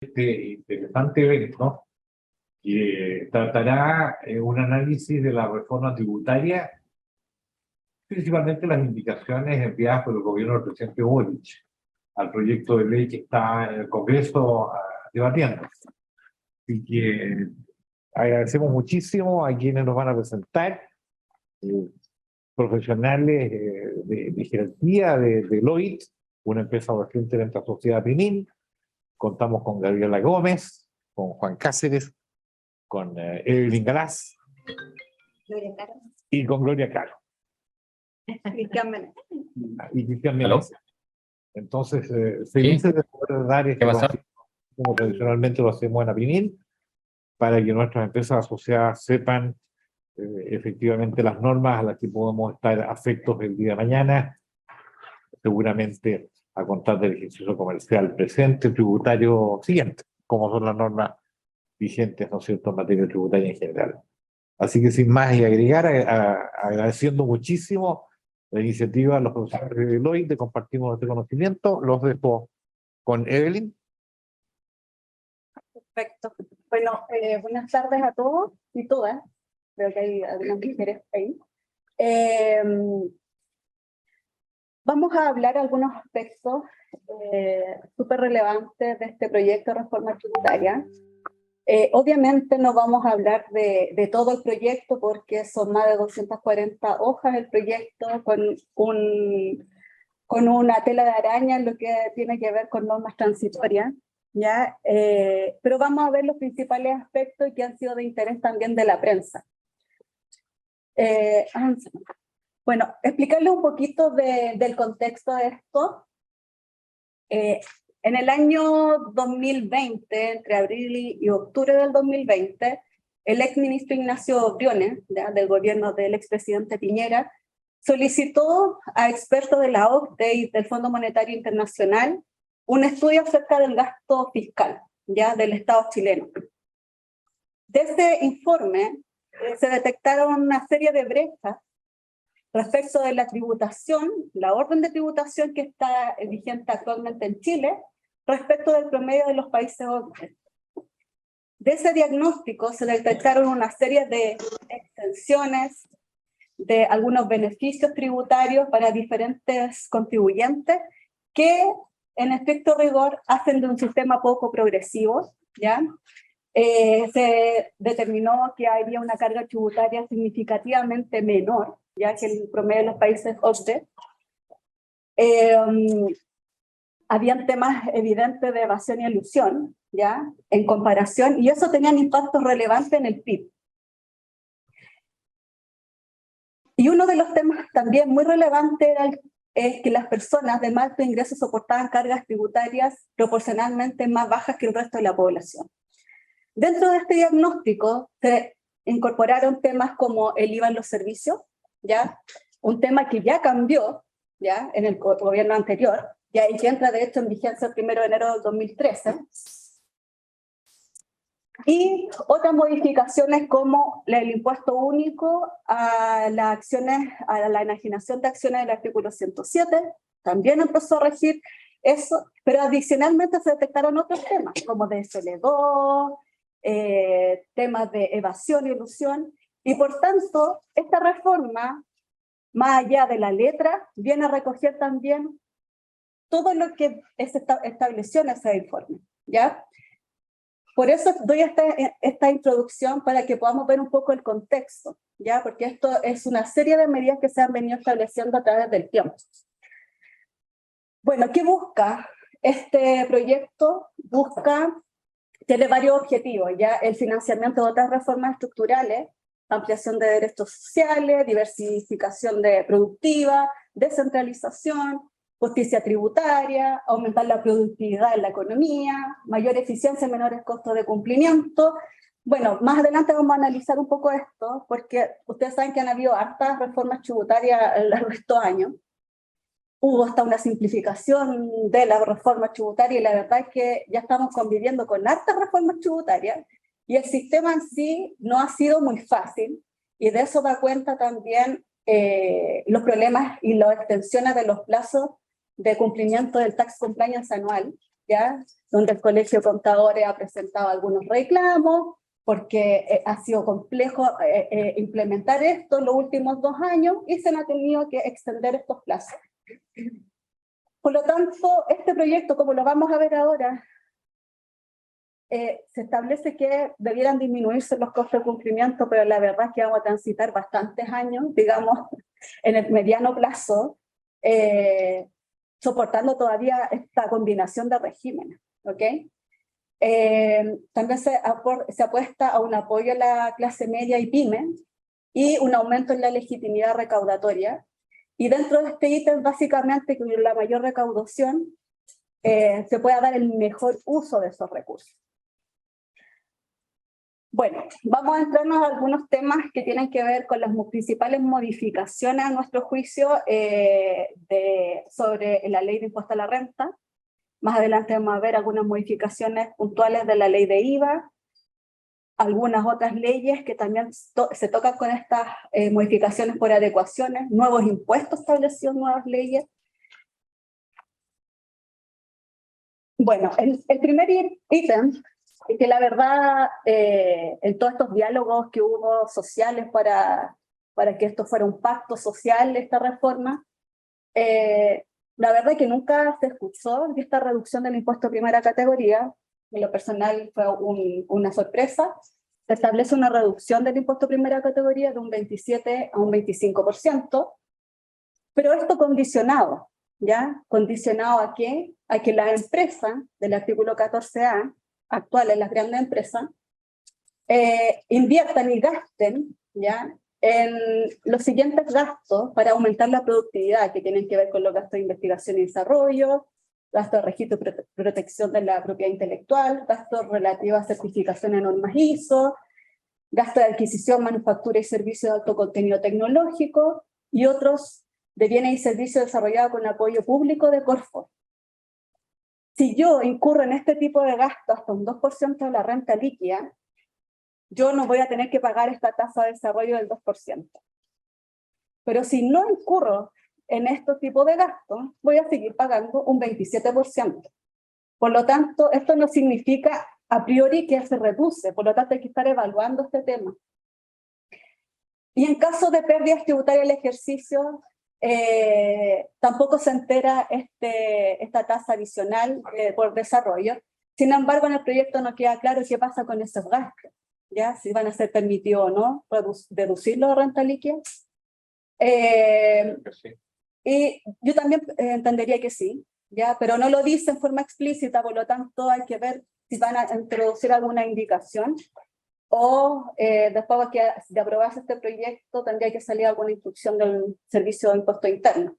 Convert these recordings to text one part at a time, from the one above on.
este interesante evento que tratará un análisis de la reforma tributaria, principalmente las indicaciones enviadas por el gobierno del presidente Boric al proyecto de ley que está en el Congreso debatiendo. Así que agradecemos muchísimo a quienes nos van a presentar, profesionales de jerarquía de Deloitte, una empresa reciente de nuestra sociedad PININ. Contamos con Gabriela Gómez, con Juan Cáceres, con Evelyn Galás y con Gloria Caro. Y Cristian Menezes. Entonces, felices de poder dar este consejo, como tradicionalmente lo hacemos en APININ, para que nuestras empresas asociadas sepan efectivamente las normas a las que podemos estar afectos el día de mañana, seguramente a contar del ejercicio comercial presente, tributario siguiente, como son las normas vigentes, ¿no es cierto?, en materia tributaria en general. Así que sin más y agregar, agradeciendo muchísimo la iniciativa de los profesores de Deloitte de compartir este conocimiento, los dejo con Evelyn. Perfecto. Bueno, buenas tardes a todos y todas. Creo que hay algunas mujeres ahí. Vamos a hablar algunos aspectos súper relevantes de este proyecto de reforma tributaria. Obviamente no vamos a hablar de todo el proyecto porque son más de 240 hojas el proyecto con una tela de araña en lo que tiene que ver con normas transitorias, ¿ya? Pero vamos a ver los principales aspectos que han sido de interés también de la prensa. Bueno, explicarles un poquito del contexto de esto. En el año 2020, entre abril y octubre del 2020, el exministro Ignacio Briones, del gobierno del expresidente Piñera, solicitó a expertos de la OCDE y del Fondo Monetario Internacional un estudio acerca del gasto fiscal, ¿ya?, del Estado chileno. De ese informe se detectaron una serie de brechas respecto de la tributación, la orden de tributación que está vigente actualmente en Chile, respecto del promedio de los países OCDE. De ese diagnóstico se detectaron una serie de extensiones de algunos beneficios tributarios para diferentes contribuyentes que, en estricto rigor, hacen de un sistema poco progresivo, ¿ya? Se determinó que había una carga tributaria significativamente menor, ya que el promedio de los países OCDE. Habían temas evidentes de evasión y elusión, ¿ya?, en comparación, y eso tenía un impacto relevante en el PIB. Y uno de los temas también muy relevantes es que las personas de más alto ingreso soportaban cargas tributarias proporcionalmente más bajas que el resto de la población. Dentro de este diagnóstico se incorporaron temas como el IVA en los servicios, ¿ya?, un tema que ya cambió, ¿ya?, en el gobierno anterior, ya, y que entra de hecho en vigencia el 1 de enero del 2013. Y otras modificaciones como el impuesto único a las acciones, a la enajenación de acciones del artículo 107, también empezó a regir eso, pero adicionalmente se detectaron otros temas, como DSL2, temas de evasión y elusión, y por tanto, esta reforma, más allá de la letra, viene a recoger también todo lo que se estableció en ese informe, ¿ya? Por eso doy esta introducción para que podamos ver un poco el contexto, ¿ya? Porque esto es una serie de medidas que se han venido estableciendo a través del tiempo. Bueno, ¿qué busca? Este proyecto tiene varios objetivos, ¿ya? El financiamiento de otras reformas estructurales, ampliación de derechos sociales, diversificación productiva, descentralización, justicia tributaria, aumentar la productividad en la economía, mayor eficiencia y menores costos de cumplimiento. Bueno, más adelante vamos a analizar un poco esto, porque ustedes saben que han habido hartas reformas tributarias a lo largo de estos años. Hubo hasta una simplificación de la reforma tributaria y la verdad es que ya estamos conviviendo con hartas reformas tributarias y el sistema en sí no ha sido muy fácil y de eso da cuenta también los problemas y las extensiones de los plazos de cumplimiento del tax compliance anual, ¿ya? Donde el Colegio de Contadores ha presentado algunos reclamos, porque ha sido complejo implementar esto en los últimos 2 años y se han tenido que extender estos plazos. Por lo tanto, este proyecto, como lo vamos a ver ahora, se establece que debieran disminuirse los costos de cumplimiento, pero la verdad es que vamos a transitar bastantes años, digamos, en el mediano plazo, soportando todavía esta combinación de regímenes, ¿ok? También se apuesta a un apoyo a la clase media y pymes y un aumento en la legitimidad recaudatoria. Y dentro de este ítem, básicamente, con la mayor recaudación, se pueda dar el mejor uso de esos recursos. Bueno, vamos a entrarnos a algunos temas que tienen que ver con las principales modificaciones a nuestro juicio sobre la ley de impuesto a la renta. Más adelante vamos a ver algunas modificaciones puntuales de la ley de IVA, algunas otras leyes que también se tocan con estas modificaciones por adecuaciones, nuevos impuestos establecidos, nuevas leyes. Bueno, el primer ítem, que la verdad, en todos estos diálogos que hubo sociales para que esto fuera un pacto social, esta reforma, la verdad es que nunca se escuchó de esta reducción del impuesto de primera categoría. En lo personal fue una sorpresa. Se establece una reducción del impuesto de primera categoría de un 27 a un 25%, pero esto condicionado, ¿ya? ¿Condicionado a qué? A que las empresas del artículo 14A, actuales, las grandes empresas, inviertan y gasten, ¿ya?, en los siguientes gastos para aumentar la productividad, que tienen que ver con los gastos de investigación y desarrollo, gastos de registro y protección de la propiedad intelectual, gastos relativos a certificación en normas ISO, gastos de adquisición, manufactura y servicios de alto contenido tecnológico, y otros de bienes y servicios desarrollados con apoyo público de Corfo. Si yo incurro en este tipo de gastos hasta un 2% de la renta líquida, yo no voy a tener que pagar esta tasa de desarrollo del 2%. Pero si no incurro en este tipo de gastos, voy a seguir pagando un 27%. Por lo tanto, esto no significa a priori que se reduce, por lo tanto hay que estar evaluando este tema. Y en caso de pérdidas tributarias del ejercicio, tampoco se entera esta tasa adicional por desarrollo. Sin embargo, en el proyecto no queda claro qué pasa con esos gastos, ¿ya? Si van a ser permitidos o no deducirlo de renta líquida. Sí. Y yo también entendería que sí, ¿ya? Pero no lo dice en forma explícita, por lo tanto hay que ver si van a introducir alguna indicación, o después de aprobarse este proyecto tendría que salir alguna instrucción del Servicio de Impuesto Interno.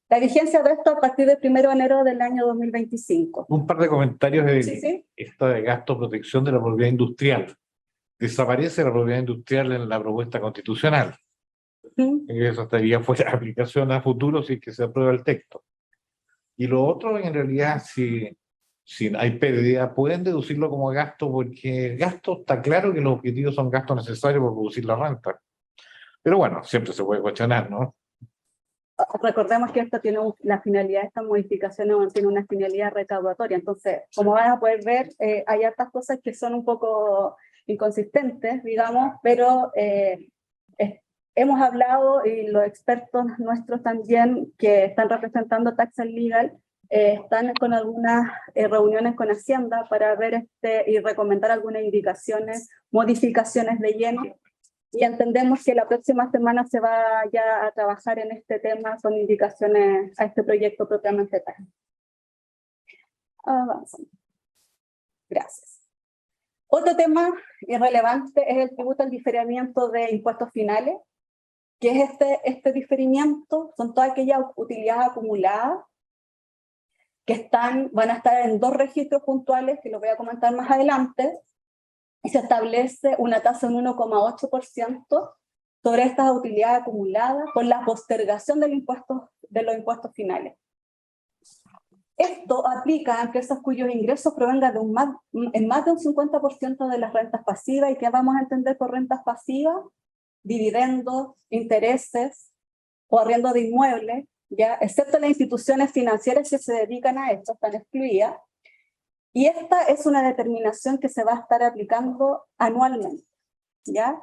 La vigencia de esto a partir del 1 de enero del año 2025. Un par de comentarios de Sí. esta de gasto protección de la propiedad industrial. Desaparece la propiedad industrial en la propuesta constitucional. Eso estaría fuera de aplicación a futuro si es que se aprueba el texto. Y lo otro, en realidad, si hay pérdida, pueden deducirlo como gasto, porque el gasto está claro que los objetivos son gastos necesarios para producir la renta. Pero bueno, siempre se puede cuestionar, ¿no? Recordemos que esto tiene la finalidad, esta modificación tiene una finalidad recaudatoria. Entonces, como van a poder ver, hay hartas cosas que son un poco inconsistentes, digamos, pero hemos hablado, y los expertos nuestros también, que están representando Taxes Legal, están con algunas reuniones con Hacienda para ver y recomendar algunas indicaciones, modificaciones de lleno, y entendemos que la próxima semana se va ya a trabajar en este tema con indicaciones a este proyecto propiamente tal. Avanzamos. Gracias. Otro tema irrelevante es el tributo al diferimiento de impuestos finales, que es este diferimiento, son todas aquellas utilidades acumuladas que van a estar en 2 registros puntuales, que los voy a comentar más adelante, y se establece una tasa de un 1,8% sobre estas utilidades acumuladas por la postergación de los impuestos finales. Esto aplica a empresas cuyos ingresos provengan en más de un 50% de las rentas pasivas. ¿Y qué vamos a entender por rentas pasivas? Dividendos, intereses o arriendo de inmuebles, ¿ya? Excepto las instituciones financieras que se dedican a esto, están excluidas. Y esta es una determinación que se va a estar aplicando anualmente, ¿ya?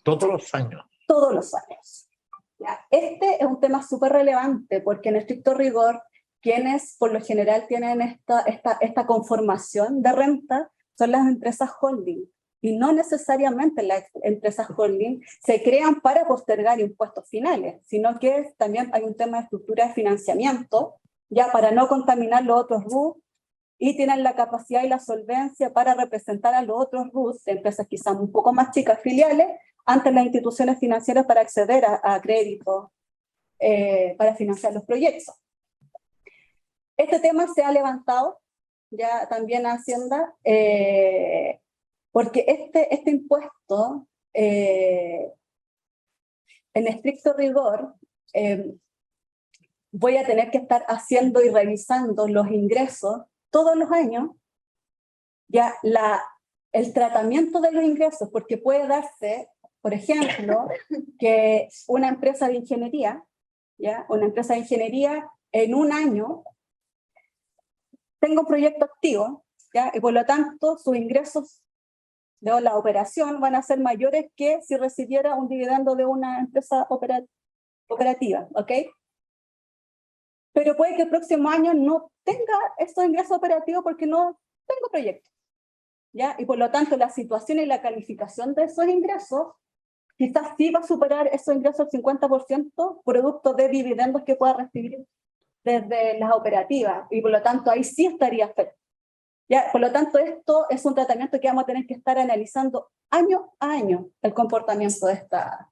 Todos los años. Todos los años. ¿Ya? Este es un tema súper relevante porque en estricto rigor, quienes por lo general tienen esta conformación de renta son las empresas holding. Y no necesariamente las empresas holding se crean para postergar impuestos finales, sino que también hay un tema de estructura de financiamiento, ya para no contaminar los otros RUT, y tienen la capacidad y la solvencia para representar a los otros RUT, empresas quizás un poco más chicas, filiales, ante las instituciones financieras para acceder a créditos para financiar los proyectos. Este tema se ha levantado ya también a Hacienda, porque este impuesto, en estricto rigor, voy a tener que estar haciendo y revisando los ingresos todos los años, ya el tratamiento de los ingresos, porque puede darse, por ejemplo, que una empresa de ingeniería, ¿ya? Una empresa de ingeniería en un año tenga un proyecto activo, ¿ya? Y por lo tanto sus ingresos de la operación van a ser mayores que si recibiera un dividendo de una empresa operativa, ¿ok? Pero puede que el próximo año no tenga estos ingresos operativos porque no tengo proyecto, ¿ya? Y por lo tanto la situación y la calificación de esos ingresos quizás sí va a superar esos ingresos al 50% producto de dividendos que pueda recibir desde las operativas, y por lo tanto ahí sí estaría afectado. ¿Ya? Por lo tanto, esto es un tratamiento que vamos a tener que estar analizando año a año, el comportamiento de esta.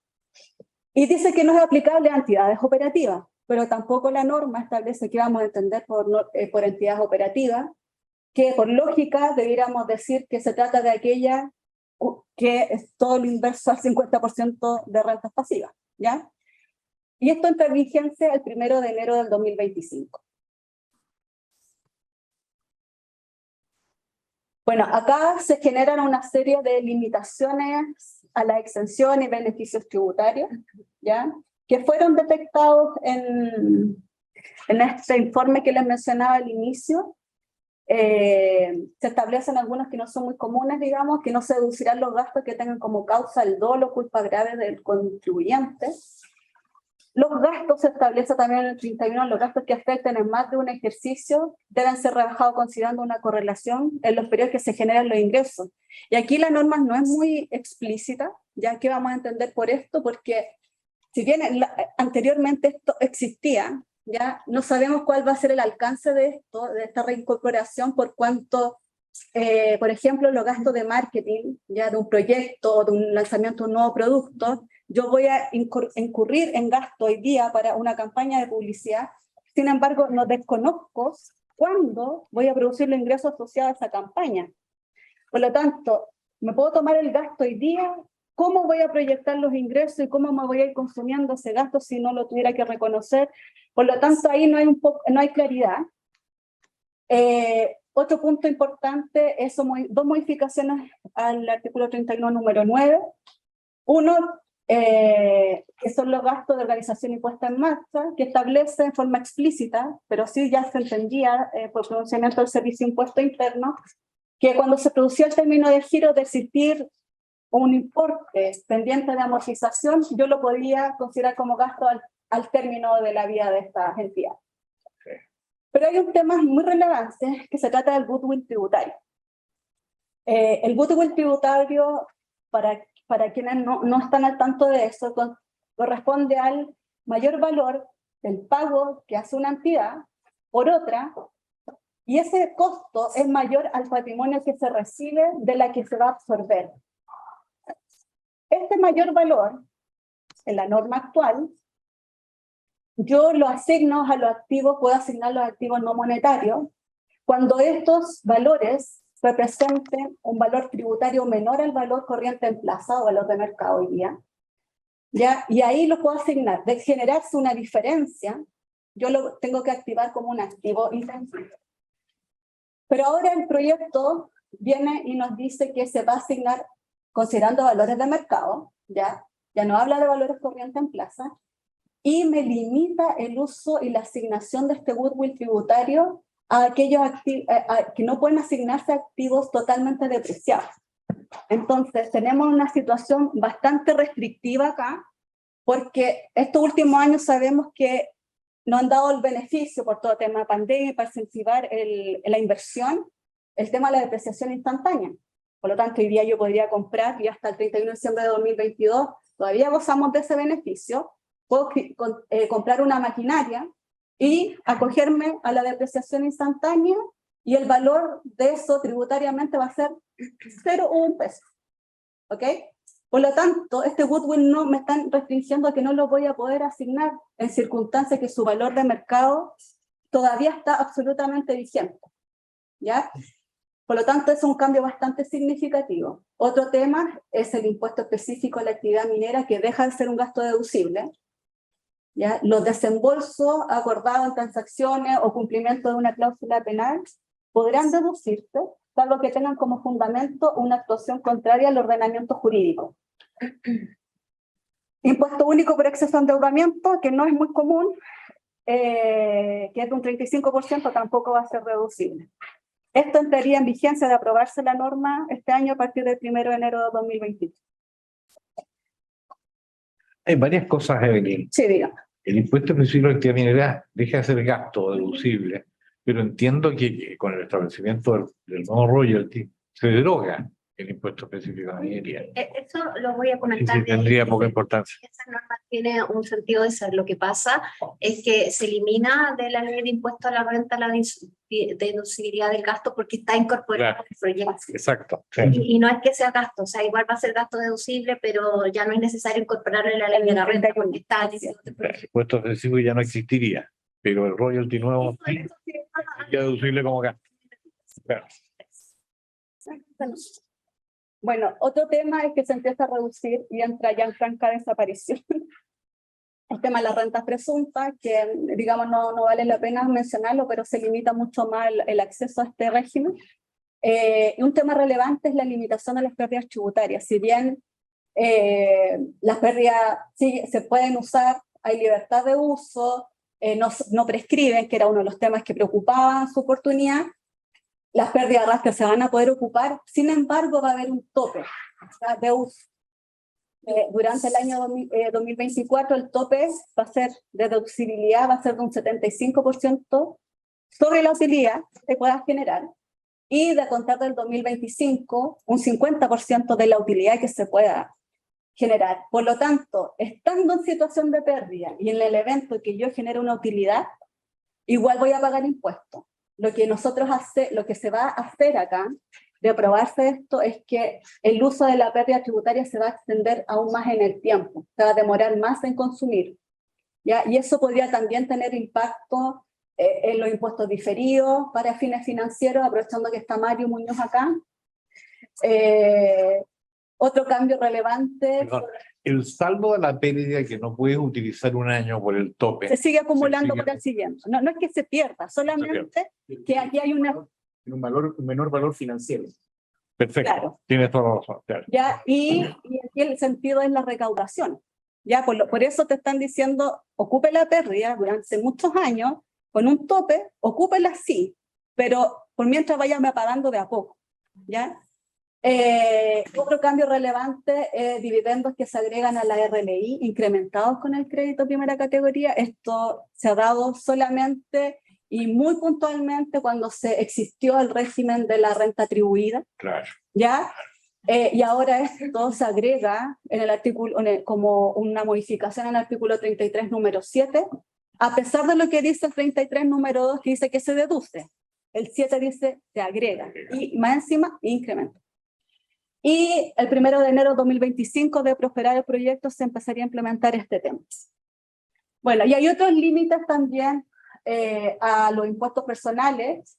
Y dice que no es aplicable a entidades operativas, pero tampoco la norma establece que vamos a entender por entidades operativas, que por lógica debiéramos decir que se trata de aquella que es todo lo inverso al 50% de rentas pasivas, ¿ya? Y esto entra en vigencia el 1 de enero del 2025. Bueno, acá se generan una serie de limitaciones a la exención y beneficios tributarios, ¿ya? Que fueron detectados en este informe que les mencionaba al inicio. Se establecen algunos que no son muy comunes, digamos, que no se deducirán los gastos que tengan como causa el dolo o culpa grave del contribuyente. Los gastos, se establece también en el 31, los gastos que afecten en más de un ejercicio deben ser rebajados considerando una correlación en los periodos que se generan los ingresos. Y aquí la norma no es muy explícita, ya que vamos a entender por esto, porque si bien anteriormente esto existía, ya no sabemos cuál va a ser el alcance de esto, de esta reincorporación, por cuanto, por ejemplo, los gastos de marketing, ya de un proyecto, de un lanzamiento de un nuevo producto, yo voy a incurrir en gasto hoy día para una campaña de publicidad, sin embargo, no desconozco cuándo voy a producir los ingresos asociados a esa campaña. Por lo tanto, me puedo tomar el gasto hoy día, cómo voy a proyectar los ingresos y cómo me voy a ir consumiendo ese gasto si no lo tuviera que reconocer. Por lo tanto, ahí no hay claridad. Otro punto importante es dos modificaciones al artículo 31, número 9. Uno, que son los gastos de organización y puesta en marcha, que establece en forma explícita, pero sí ya se entendía por pronunciamiento del Servicio de Impuesto Interno, que cuando se producía el término de giro de existir un importe pendiente de amortización, yo lo podía considerar como gasto al término de la vida de esta entidad. Pero hay un tema muy relevante que se trata del goodwill tributario. El goodwill tributario, para quienes no están al tanto de eso, corresponde al mayor valor del pago que hace una entidad por otra, y ese costo es mayor al patrimonio que se recibe de la que se va a absorber. Este mayor valor, en la norma actual, yo lo asigno a los activos, puedo asignar los activos no monetarios, cuando estos valores representen un valor tributario menor al valor corriente en plaza o valor de mercado hoy día, ¿ya? Y ahí lo puedo asignar. De generarse una diferencia, yo lo tengo que activar como un activo intangible. Pero ahora el proyecto viene y nos dice que se va a asignar considerando valores de mercado, ya no habla de valores corrientes en plaza, y me limita el uso y la asignación de este goodwill tributario a aquellos que no pueden asignarse activos totalmente depreciados. Entonces, tenemos una situación bastante restrictiva acá, porque estos últimos años sabemos que nos han dado el beneficio por todo tema de pandemia para incentivar la inversión, el tema de la depreciación instantánea. Por lo tanto, hoy día yo podría comprar y hasta el 31 de diciembre de 2022 todavía gozamos de ese beneficio. Puedo comprar una maquinaria y acogerme a la depreciación instantánea y el valor de eso tributariamente va a ser 0 o 1 peso. ¿Ok? Por lo tanto, este goodwill no me están restringiendo a que no lo voy a poder asignar en circunstancias que su valor de mercado todavía está absolutamente vigente. ¿Ya? Por lo tanto, es un cambio bastante significativo. Otro tema es el impuesto específico a la actividad minera, que deja de ser un gasto deducible. ¿Ya? Los desembolsos acordados en transacciones o cumplimiento de una cláusula penal podrán deducirse, salvo que tengan como fundamento una actuación contraria al ordenamiento jurídico. Impuesto único por exceso de endeudamiento, que no es muy común, que es de un 35%, tampoco va a ser reducible. Esto entraría en vigencia de aprobarse la norma este año a partir del 1 de enero de 2021. Hay varias cosas, Evelyn. Sí, digamos. El impuesto específico a la actividad minera deja de ser gasto deducible, pero entiendo que con el establecimiento del nuevo royalty se deroga el impuesto específico a la minería. Eso lo voy a comentar. Sí, tendría poca importancia. Esa norma tiene un sentido de ser. Lo que pasa es que se elimina de la ley de impuesto a la renta la deducibilidad del gasto porque está incorporado en el proyecto. Exacto. Sí. Y no es que sea gasto, o sea, igual va a ser gasto deducible, pero ya no es necesario incorporarlo en la ley de la renta porque está en ese El impuesto específico ya no existiría, pero el royalty nuevo sí sería deducible como gasto. Claro. Bueno, otro tema es que se empieza a reducir y entra ya en franca desaparición el tema de las rentas presuntas, que digamos no vale la pena mencionarlo, pero se limita mucho más el acceso a este régimen. Y un tema relevante es la limitación de las pérdidas tributarias. Si bien las pérdidas sí, se pueden usar, hay libertad de uso, no prescriben, que era uno de los temas que preocupaban su oportunidad, las pérdidas rastras se van a poder ocupar, sin embargo va a haber un tope, ¿sí?, de uso. Durante el año 2024 el tope va a ser de deducibilidad, va a ser de un 75% sobre la utilidad que puedas generar, y de contar del 2025 un 50% de la utilidad que se pueda generar. Por lo tanto, estando en situación de pérdida y en el evento que yo genere una utilidad, igual voy a pagar impuestos. Lo que se va a hacer acá, de aprobarse esto, es que el uso de la pérdida tributaria se va a extender aún más en el tiempo, se va a demorar más en consumir, ¿ya? Y eso podría también tener impacto en los impuestos diferidos para fines financieros, aprovechando que está Mario Muñoz acá. Otro cambio relevante... Perdón, el saldo de la pérdida que no puedes utilizar un año por el tope. Se sigue acumulando por el siguiente. No es que se pierda, solamente que aquí hay un menor valor financiero. Perfecto, claro. Tienes toda la razón. Claro. ¿Ya? Y aquí el sentido es la recaudación. ¿Ya? Por eso te están diciendo, ocupe la pérdida durante muchos años, con un tope, ocúpela sí, pero por mientras vayame pagando de a poco. ¿Ya? Otro cambio relevante es dividendos que se agregan a la RLI, incrementados con el crédito primera categoría. Esto se ha dado solamente y muy puntualmente cuando se existió el régimen de la renta atribuida. Claro. ¿Ya? Y ahora esto se agrega en el artículo, como una modificación en el artículo 33, número 7, a pesar de lo que dice el 33, número 2, que dice que se deduce. El 7 dice se agrega, y más encima, incrementa. Y el 1 de enero de 2025, de prosperar el proyecto, se empezaría a implementar este tema. Bueno, y hay otros límites también a los impuestos personales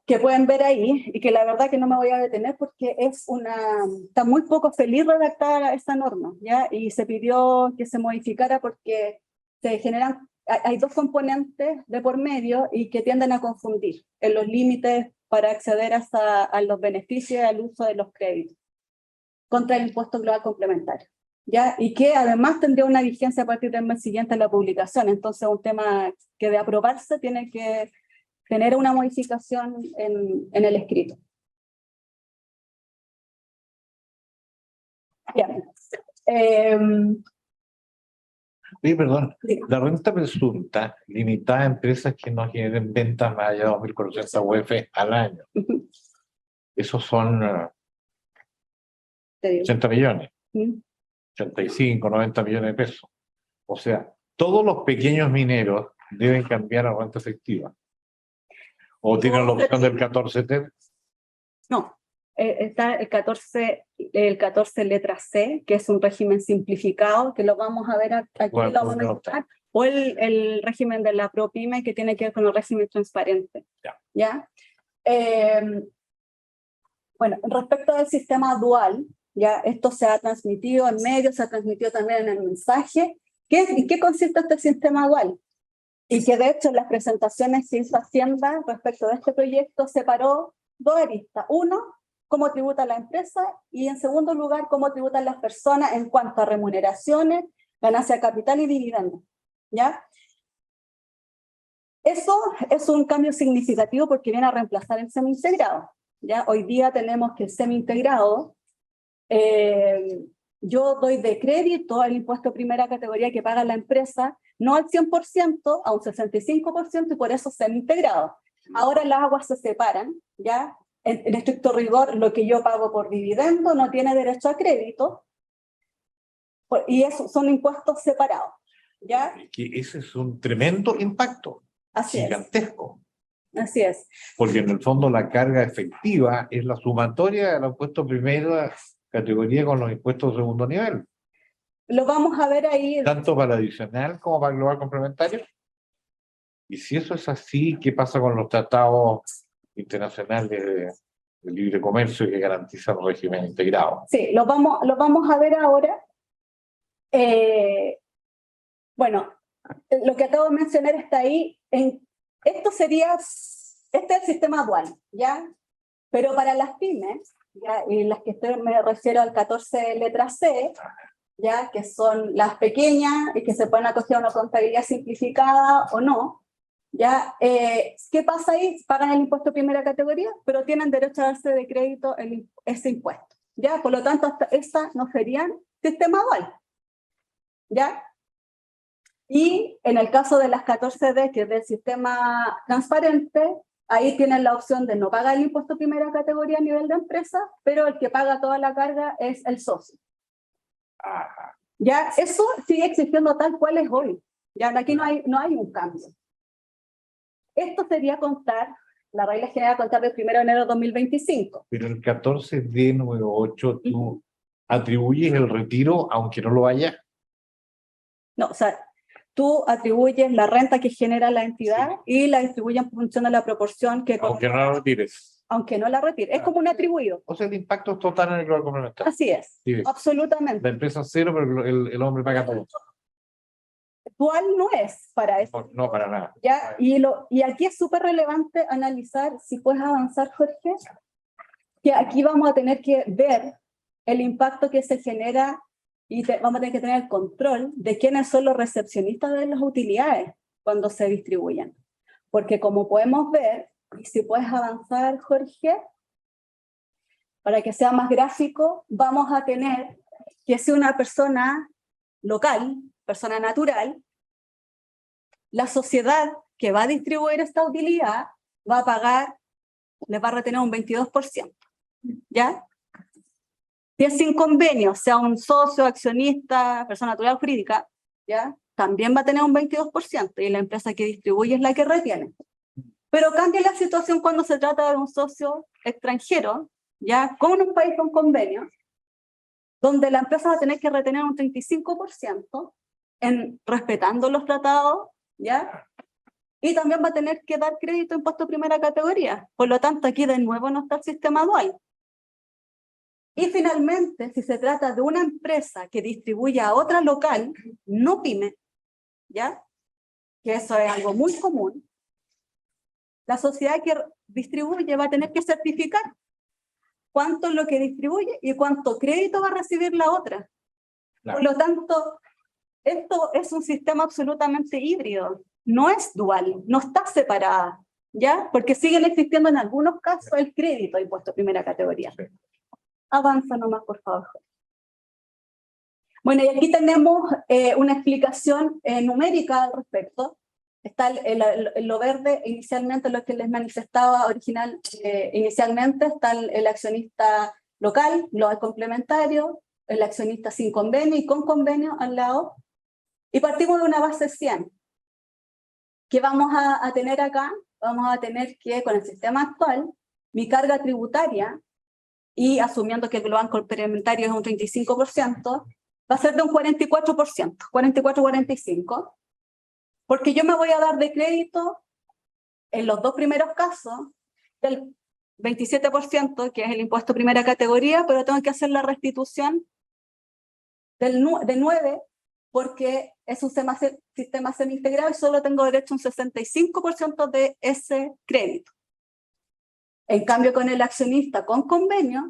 que pueden ver ahí, y que la verdad que no me voy a detener porque está muy poco feliz redactada esta norma, ¿ya? Y se pidió que se modificara porque se generan, hay dos componentes de por medio y que tienden a confundir en los límites para acceder a los beneficios y al uso de los créditos contra el impuesto global complementario, ¿ya? Y que además tendría una vigencia a partir del mes siguiente de la publicación. Entonces un tema que de aprobarse tiene que genera una modificación en el escrito. Bien. Sí, perdón. Sí. La renta presunta limitada a empresas que no generen ventas más allá de 2.400 UF al año. Esos son Te digo. 80 millones, ¿Mm? 85, 90 millones de pesos. O sea, todos los pequeños mineros deben cambiar a renta efectiva. ¿O tienen la opción del 14T? No, está el 14 letra C, que es un régimen simplificado, que lo vamos a ver aquí, Bueno, lo vamos a mostrar, o el régimen de la ProPyme, que tiene que ver con el régimen transparente. ¿Ya? Bueno, respecto del sistema dual, ya esto se ha transmitido en medios, se ha transmitido también en el mensaje. ¿En qué consiste este sistema dual? Y que de hecho en las presentaciones que hizo Hacienda respecto de este proyecto separó dos aristas. Uno, cómo tributa la empresa, y en segundo lugar, cómo tributan las personas en cuanto a remuneraciones, ganancia de capital y dividendos. ¿Ya? Eso es un cambio significativo porque viene a reemplazar el semi-integrado. ¿Ya? Hoy día tenemos que el semi-integrado, yo doy de crédito al impuesto primera categoría que paga la empresa, no al 100%, a un 65%, y por eso semi-integrado. Ahora las aguas se separan, ¿ya? En estricto rigor, lo que yo pago por dividendo no tiene derecho a crédito, y eso son impuestos separados, ¿ya? Que ese es un tremendo impacto, Así gigantesco. Así es. Porque en el fondo la carga efectiva es la sumatoria del impuesto primera categoría con los impuestos de segundo nivel. Lo vamos a ver ahí. Tanto para adicional como para global complementario. Y si eso es así, ¿qué pasa con los tratados internacionales de libre comercio que garantizan el régimen integrado? Sí, lo vamos a ver ahora. Bueno, lo que acabo de mencionar está ahí. Este es el sistema dual, ¿ya? Pero para las pymes, ¿ya? Y las que me refiero al 14 letra C, ¿ya? Que son las pequeñas y que se pueden acoger a una contabilidad simplificada o no, ¿ya? ¿Qué pasa ahí? Pagan el impuesto de primera categoría, pero tienen derecho a darse de crédito ese impuesto, ¿ya? Por lo tanto, estas no serían sistema dual, ¿ya? Y en el caso de las 14D, que es del sistema transparente, ahí tienen la opción de no pagar el impuesto de primera categoría a nivel de empresa, pero el que paga toda la carga es el socio. Ya, eso sigue existiendo tal cual es hoy. Ya, aquí no hay un cambio. Esto sería contar, la regla general contar del 1 de enero de 2025. Pero el 14D número 8, tú atribuyes el retiro aunque no lo haya. No, o sea, tú atribuyes la renta que genera la entidad y la distribuyes en función de la proporción que... Aunque no la retires. Aunque no la retires. Es como un atribuido. O sea, el impacto es total en el global complementario. Así es, Sí. absolutamente. La empresa cero, pero el hombre paga todo. Dual no es para eso. No, para nada. ¿Ya? Y aquí es súper relevante analizar, si puedes avanzar, Jorge, que aquí vamos a tener que ver el impacto que se genera y vamos a tener que tener el control de quiénes son los recepcionistas de las utilidades cuando se distribuyen. Porque como podemos ver, y si puedes avanzar, Jorge, para que sea más gráfico, vamos a tener que si una persona local, persona natural, la sociedad que va a distribuir esta utilidad va a pagar, le va a retener un 22%, ¿ya? Si es sin convenio, sea un socio, accionista, persona natural o jurídica, ¿ya? También va a tener un 22%, y la empresa que distribuye es la que retiene. Pero cambia la situación cuando se trata de un socio extranjero, ¿ya? Con un país con convenio, donde la empresa va a tener que retener un 35% respetando los tratados, ¿ya? Y también va a tener que dar crédito a impuesto de primera categoría. Por lo tanto, aquí de nuevo no está el sistema dual. Y finalmente, si se trata de una empresa que distribuye a otra local, no pyme, ¿ya? Que eso es algo muy común, la sociedad que distribuye va a tener que certificar cuánto es lo que distribuye y cuánto crédito va a recibir la otra. Claro. Por lo tanto, esto es un sistema absolutamente híbrido, no es dual, no está separada, ¿ya? Porque siguen existiendo en algunos casos el crédito de impuesto de primera categoría. Sí. Avanza nomás, por favor. Bueno, y aquí tenemos una explicación numérica al respecto. Está lo verde, inicialmente lo que les manifestaba inicialmente, está el accionista local, global complementario, el accionista sin convenio y con convenio al lado. Y partimos de una base 100. ¿Qué vamos a tener acá? Vamos a tener que, con el sistema actual, mi carga tributaria, y asumiendo que el global complementario es un 35%, va a ser de un 44%, 44-45%, porque yo me voy a dar de crédito en los dos primeros casos del 27%, que es el impuesto primera categoría, pero tengo que hacer la restitución de 9%, porque es un sistema semi-integrado y solo tengo derecho a un 65% de ese crédito. En cambio, con el accionista con convenio,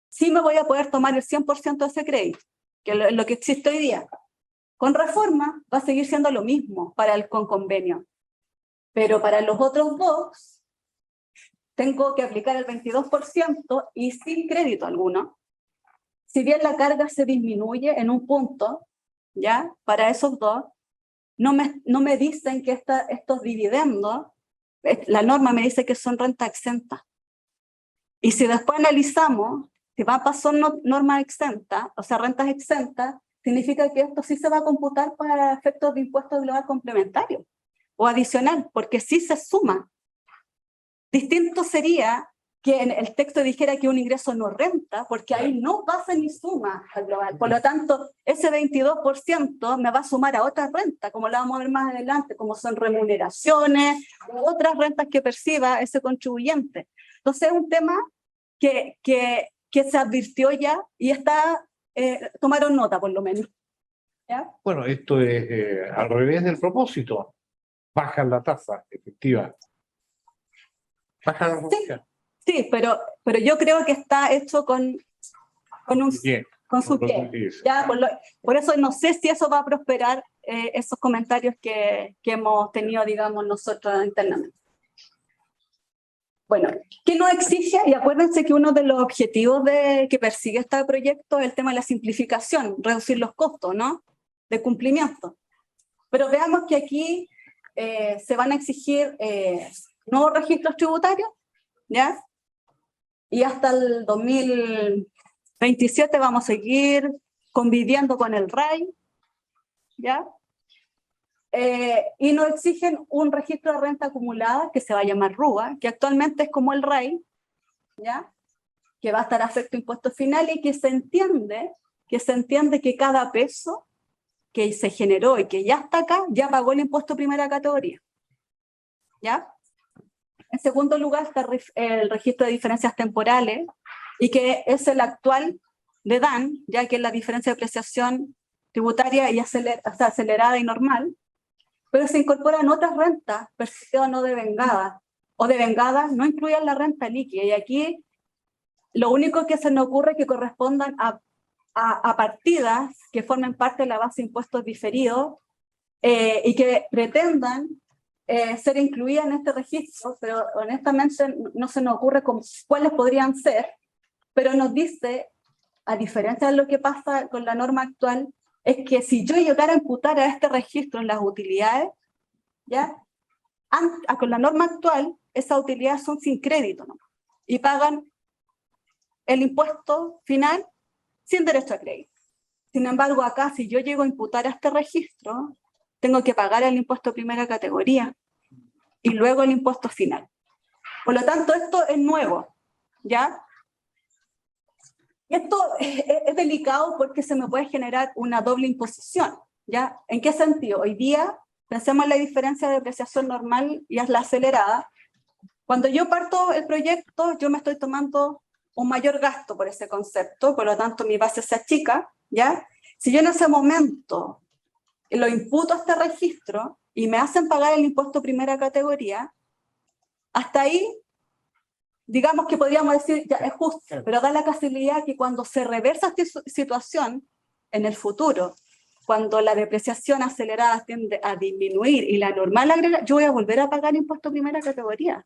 sí me voy a poder tomar el 100% de ese crédito, que es lo que existe hoy día. Con reforma va a seguir siendo lo mismo para el con convenio, pero para los otros dos tengo que aplicar el 22% y sin crédito alguno. Si bien la carga se disminuye en un punto, ¿ya? Para esos dos, no me dicen que estos dividendos, la norma me dice que son renta exenta. Y si después analizamos, si va a pasar norma exenta, o sea, rentas exentas, significa que esto sí se va a computar para efectos de impuesto global complementario o adicional, porque sí se suma. Distinto sería que en el texto dijera que un ingreso no renta, porque ahí no pasa ni suma al global. Por lo tanto, ese 22% me va a sumar a otra renta, como la vamos a ver más adelante, como son remuneraciones u otras rentas que perciba ese contribuyente. Entonces es un tema que se advirtió ya y tomaron nota por lo menos. ¿Ya? Bueno, esto es al revés del propósito. Bajan la tasa efectiva. Baja la reducción. Sí, pero yo creo que está hecho con su pie. ¿Ya? Por eso no sé si eso va a prosperar, esos comentarios que hemos tenido, digamos, nosotros internamente. Bueno, ¿qué nos exige? Y acuérdense que uno de los objetivos que persigue este proyecto es el tema de la simplificación, reducir los costos, ¿no? De cumplimiento. Pero veamos que aquí se van a exigir nuevos registros tributarios, ¿ya? Y hasta el 2027 vamos a seguir conviviendo con el RAI, ¿ya? Y nos exigen un registro de renta acumulada que se va a llamar RUA, que actualmente es como el RAI, ¿ya? Que va a estar afecto a impuesto final y que se entiende que cada peso que se generó y que ya está acá, ya pagó el impuesto primera categoría, ¿ya? En segundo lugar está el registro de diferencias temporales, y que es el actual de DAN, ya que es la diferencia de apreciación tributaria y acelerada y normal, pero se incorporan otras rentas percibidas no devengadas, o devengadas no incluyen la renta líquida, y aquí lo único que se nos ocurre es que correspondan a partidas que formen parte de la base de impuestos diferidos y que pretendan ser incluidas en este registro, pero honestamente no se nos ocurre cuáles podrían ser, pero nos dice, a diferencia de lo que pasa con la norma actual, es que si yo llegara a imputar a este registro en las utilidades, ¿ya? Con la norma actual, esas utilidades son sin crédito, ¿no? Y pagan el impuesto final sin derecho a crédito. Sin embargo, acá, si yo llego a imputar a este registro, tengo que pagar el impuesto primera categoría y luego el impuesto final. Por lo tanto, esto es nuevo, ¿ya? Y esto es delicado porque se me puede generar una doble imposición, ¿ya? ¿En qué sentido? Hoy día, pensemos en la diferencia de apreciación normal y es la acelerada. Cuando yo parto el proyecto, yo me estoy tomando un mayor gasto por ese concepto, por lo tanto mi base se achica, ¿ya? Si yo en ese momento lo imputo a este registro y me hacen pagar el impuesto primera categoría, hasta ahí, digamos que podríamos decir, ya es justo, pero da la casualidad que cuando se reversa esta situación en el futuro cuando la depreciación acelerada tiende a disminuir y la normal agrega, yo voy a volver a pagar impuesto primera categoría.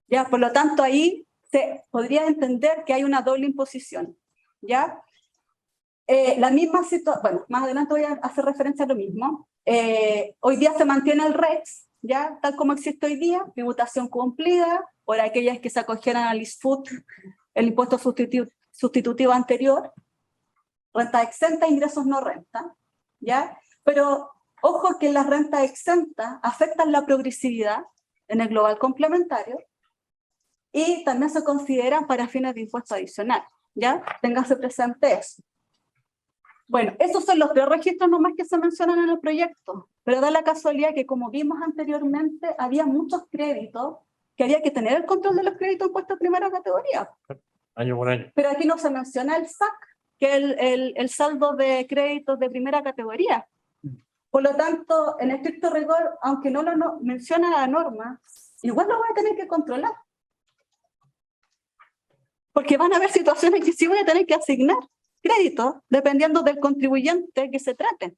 ¿Ya? Por lo tanto, ahí se podría entender que hay una doble imposición. ¿Ya? La misma situación, bueno, más adelante voy a hacer referencia a lo mismo. Hoy día se mantiene el REX, ¿ya? Tal como existe hoy día, tributación cumplida por aquellas que se acogieran al ISFUT, el impuesto sustitutivo anterior, renta exenta, ingresos no renta, ¿ya? Pero ojo que las rentas exentas afectan la progresividad en el global complementario y también se consideran para fines de impuesto adicional, ¿ya? Téngase presente eso. Bueno, esos son los 3 registros nomás que se mencionan en el proyecto, pero da la casualidad que, como vimos anteriormente, había muchos créditos que había que tener el control de los créditos impuestos de primera categoría. Año por año. Pero aquí no se menciona el SAC, que es el saldo de créditos de primera categoría. Por lo tanto, en estricto rigor, aunque no lo menciona la norma, igual lo voy a tener que controlar. Porque van a haber situaciones que sí voy a tener que asignar créditos, dependiendo del contribuyente que se trate.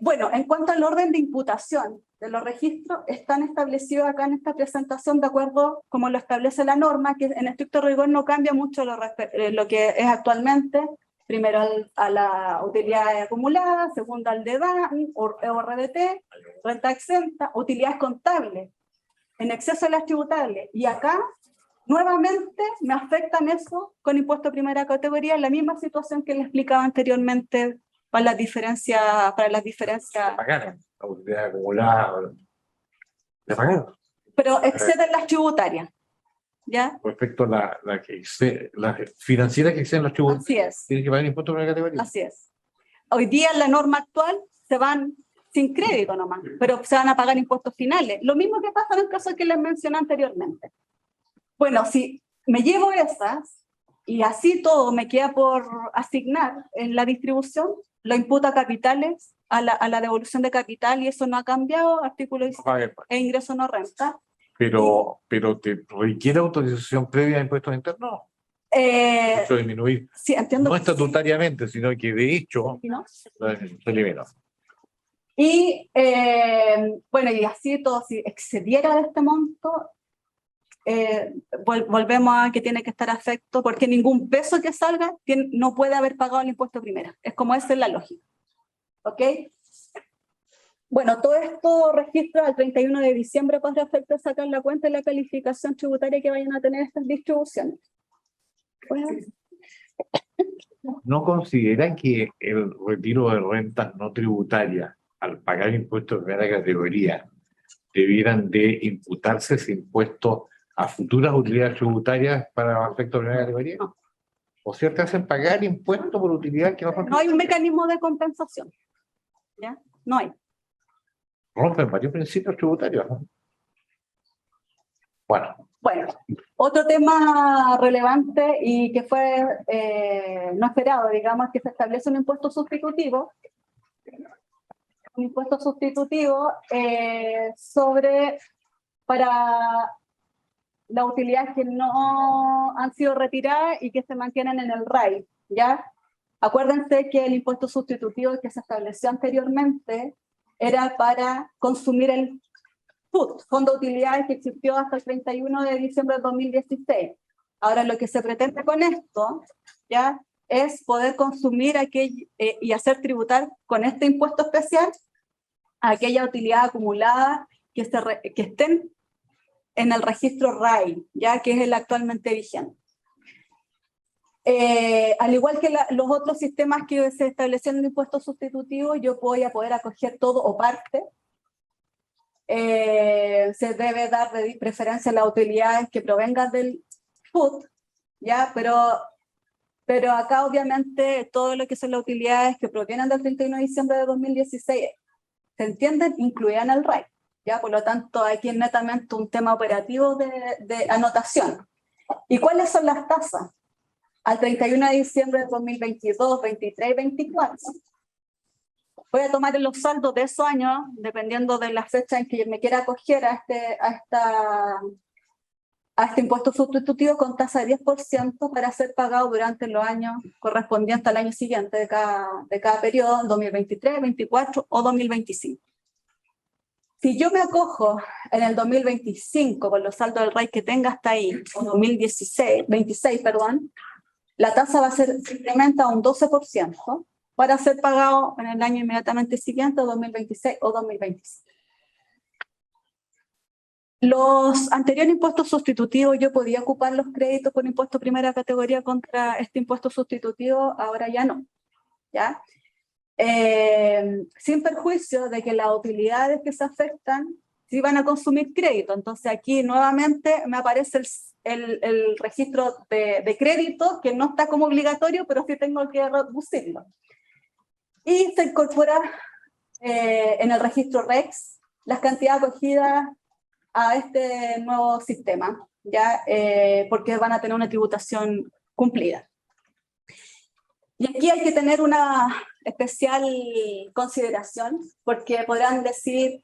Bueno, en cuanto al orden de imputación de los registros, están establecidos acá en esta presentación de acuerdo como lo establece la norma, que en estricto rigor no cambia mucho lo que es actualmente. Primero a la utilidad acumulada, segundo al DEDAN, o RDT, renta exenta, utilidades contables, en exceso de las tributables. Y acá, nuevamente, me afectan eso con impuesto de primera categoría, en la misma situación que le explicaba anteriormente para las diferencias. Pagaron, la utilidad acumulada. ¿Le pagaron? Pero exceden las tributarias, ¿ya? Respecto a la financiera que exceden los tributos, Así es, tienen que pagar impuestos por la categoría. así es. Hoy día en la norma actual se van sin crédito nomás, pero se van a pagar impuestos finales. Lo mismo que pasa en el caso que les mencioné anteriormente. Bueno, si me llevo esas y así todo me queda por asignar en la distribución, lo imputa a capitales, a la devolución de capital, y eso no ha cambiado, artículo 16, e ingreso no renta. Pero te requiere autorización previa de impuestos internos. Eso disminuir. Sí, entiendo. No estatutariamente, sino que de hecho ¿No? se elimina. Y bueno, y así todo, si excediera de este monto, volvemos a que tiene que estar afecto, porque ningún peso que salga no puede haber pagado el impuesto primero. Es como esa es la lógica. ¿Ok? Bueno, todo esto registra al 31 de diciembre para efecto sacar la cuenta y la calificación tributaria que vayan a tener estas distribuciones. Pues, ¿No consideran que el retiro de rentas no tributarias al pagar impuestos de primera categoría debieran de imputarse ese impuesto a futuras utilidades tributarias para efectos de primera categoría? No. O sea, te hacen pagar impuestos por utilidad que no son... No hay un mecanismo de compensación. ¿Ya? No hay. Rompen varios principios tributarios, ¿no? Bueno, otro tema relevante y que fue no esperado, digamos, que se establece un impuesto sustitutivo. Un impuesto sustitutivo para las utilidades que no han sido retiradas y que se mantienen en el RAI, ¿ya? Acuérdense que el impuesto sustitutivo que se estableció anteriormente era para consumir el FUT, Fondo de Utilidades, que existió hasta el 31 de diciembre de 2016. Ahora lo que se pretende con esto, ¿ya?, es poder consumir y hacer tributar con este impuesto especial a aquella utilidad acumulada que estén en el registro RAI, ya que es el actualmente vigente. Al igual que los otros sistemas que se establecen en el impuesto sustitutivo, yo voy a poder acoger todo o parte. Se debe dar de preferencia a las utilidades que provengan del FUT, ¿ya? Pero acá obviamente todo lo que son las utilidades que provienen del 31 de diciembre de 2016, ¿se entienden? Incluían el RAI, ¿ya? Por lo tanto, aquí es netamente un tema operativo de anotación. ¿Y cuáles son las tasas? Al 31 de diciembre de 2022, 23 y 24. Voy a tomar los saldos de esos años, dependiendo de la fecha en que me quiera acoger a a este impuesto sustitutivo con tasa de 10% para ser pagado durante los años correspondientes al año siguiente de cada periodo, 2023, 2024 o 2025. Si yo me acojo en el 2025 con los saldos del RAI que tenga hasta ahí, o 2026, perdón, la tasa va a ser simplemente a un 12% para ser pagado en el año inmediatamente siguiente, 2026 o 2025. Los anteriores impuestos sustitutivos yo podía ocupar los créditos por impuesto primera categoría contra este impuesto sustitutivo, ahora ya no, ¿ya? Sin perjuicio de que las utilidades que se afectan sí van a consumir crédito. Entonces aquí nuevamente me aparece el registro de crédito, que no está como obligatorio, pero sí tengo que reducirlo. Y se incorpora en el registro REX las cantidades acogidas a este nuevo sistema, ¿ya? Porque van a tener una tributación cumplida. Y aquí hay que tener una especial consideración, porque podrán decir,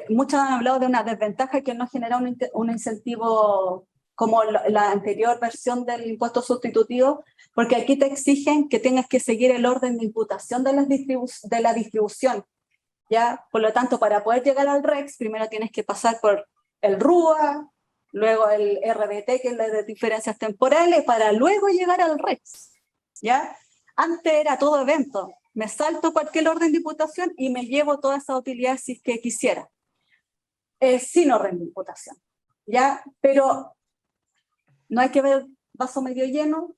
muchos han hablado de una desventaja que no genera un incentivo como la anterior versión del impuesto sustitutivo, porque aquí te exigen que tengas que seguir el orden de imputación de la distribución, ¿ya? Por lo tanto, para poder llegar al REX, primero tienes que pasar por el RUA, luego el RBT, que es la de diferencias temporales, para luego llegar al REX, ¿ya? Antes era todo evento, me salto cualquier orden de imputación y me llevo todas esas utilidades si es que quisiera, sin orden de imputación, ¿ya? Pero no hay que ver vaso medio lleno,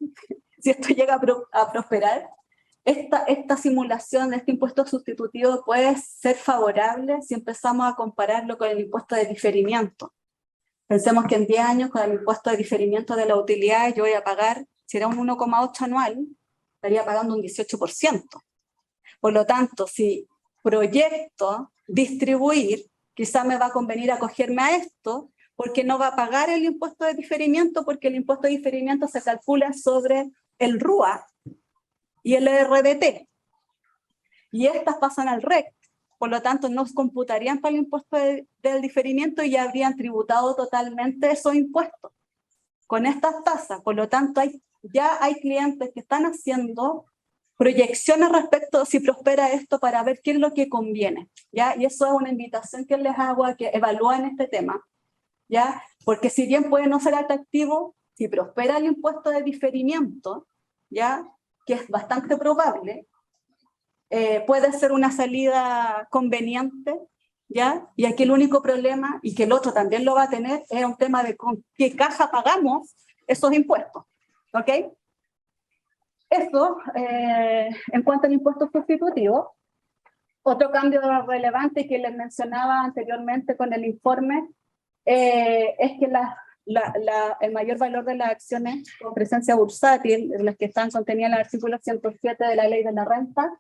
si esto llega a prosperar. Esta simulación de este impuesto sustitutivo puede ser favorable si empezamos a compararlo con el impuesto de diferimiento. Pensemos que en 10 años con el impuesto de diferimiento de la utilidad yo voy a pagar, si era un 1,8 anual, estaría pagando un 18%. Por lo tanto, si proyecto distribuir, quizá me va a convenir acogerme a esto, porque no va a pagar el impuesto de diferimiento, porque el impuesto de diferimiento se calcula sobre el RUA y el RBT. Y estas pasan al REC, por lo tanto no computarían para el impuesto del diferimiento y ya habrían tributado totalmente esos impuestos con estas tasas. Por lo tanto, ya hay clientes que están haciendo proyecciones respecto a si prospera esto para ver qué es lo que conviene, ¿ya? Y eso es una invitación que les hago a que evalúen este tema, ¿ya? Porque si bien puede no ser atractivo, si prospera el impuesto de diferimiento, ¿ya? Que es bastante probable, puede ser una salida conveniente, ¿ya? Y aquí el único problema, y que el otro también lo va a tener, es un tema de con qué caja pagamos esos impuestos, ¿ok? Eso, en cuanto al impuesto sustitutivo. Otro cambio relevante que les mencionaba anteriormente con el informe, es que el mayor valor de las acciones con presencia bursátil, las que están contenidas en el artículo 107 de la Ley de la Renta,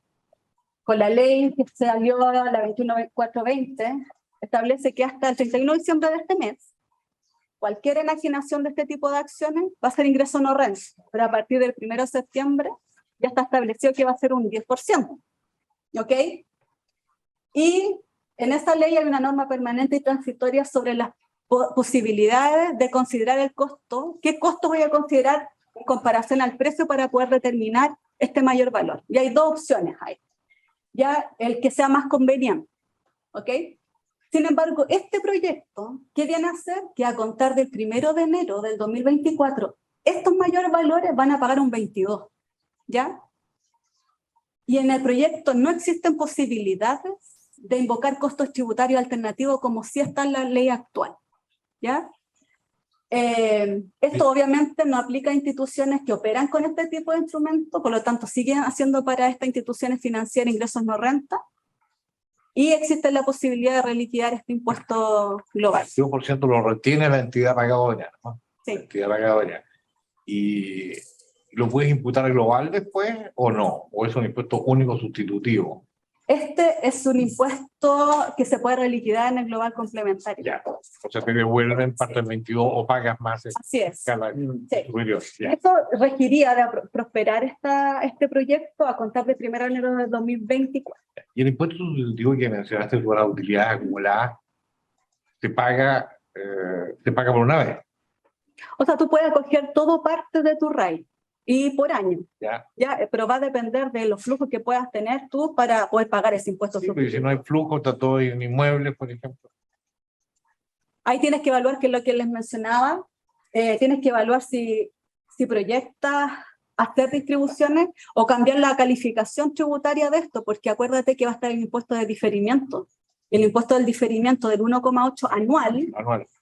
con la ley que salió la 21420, establece que hasta el 31 de diciembre de este mes, cualquier enajenación de este tipo de acciones va a ser ingreso no renta, pero a partir del 1 de septiembre ya está establecido que va a ser un 10%, ¿ok? Y en esa ley hay una norma permanente y transitoria sobre las posibilidades de considerar el costo. ¿Qué costo voy a considerar en comparación al precio para poder determinar este mayor valor? Y hay dos opciones ahí. Ya el que sea más conveniente, ¿ok? Sin embargo, este proyecto, ¿qué viene a hacer? Que a contar del 1 de enero del 2024, estos mayores valores van a pagar un 22, ¿ya? Y en el proyecto no existen posibilidades de invocar costos tributarios alternativos como sí está en la ley actual, ¿ya? Esto obviamente no aplica a instituciones que operan con este tipo de instrumentos, por lo tanto siguen haciendo para estas instituciones financieras ingresos no renta, y existe la posibilidad de reliquidar este impuesto global. El 1% lo retiene la entidad pagadora, ¿no? Sí. La entidad pagadora. ¿Y lo puedes imputar global después o no? ¿O es un impuesto único sustitutivo? Este es un impuesto que se puede reliquidar en el global complementario. Ya. O sea, te devuelven parte del 22 o pagas más. Así es. Cada superior. Sí. Eso requeriría de prosperar este proyecto a contar del 1 de enero de 2024. Y el impuesto sustitutivo que mencionaste sobre la utilidad acumulada, ¿te paga se paga por una vez. O sea, tú puedes coger todo parte de tu RAI y por año, ¿Ya? pero va a depender de los flujos que puedas tener tú para poder pagar ese impuesto Sí, pero si no hay flujo, está todo en inmuebles, por ejemplo. Ahí tienes que evaluar, que es lo que les mencionaba, tienes que evaluar si proyectas hacer distribuciones o cambiar la calificación tributaria de esto, porque acuérdate que va a estar el impuesto de diferimiento. El impuesto del diferimiento del 1,8 anual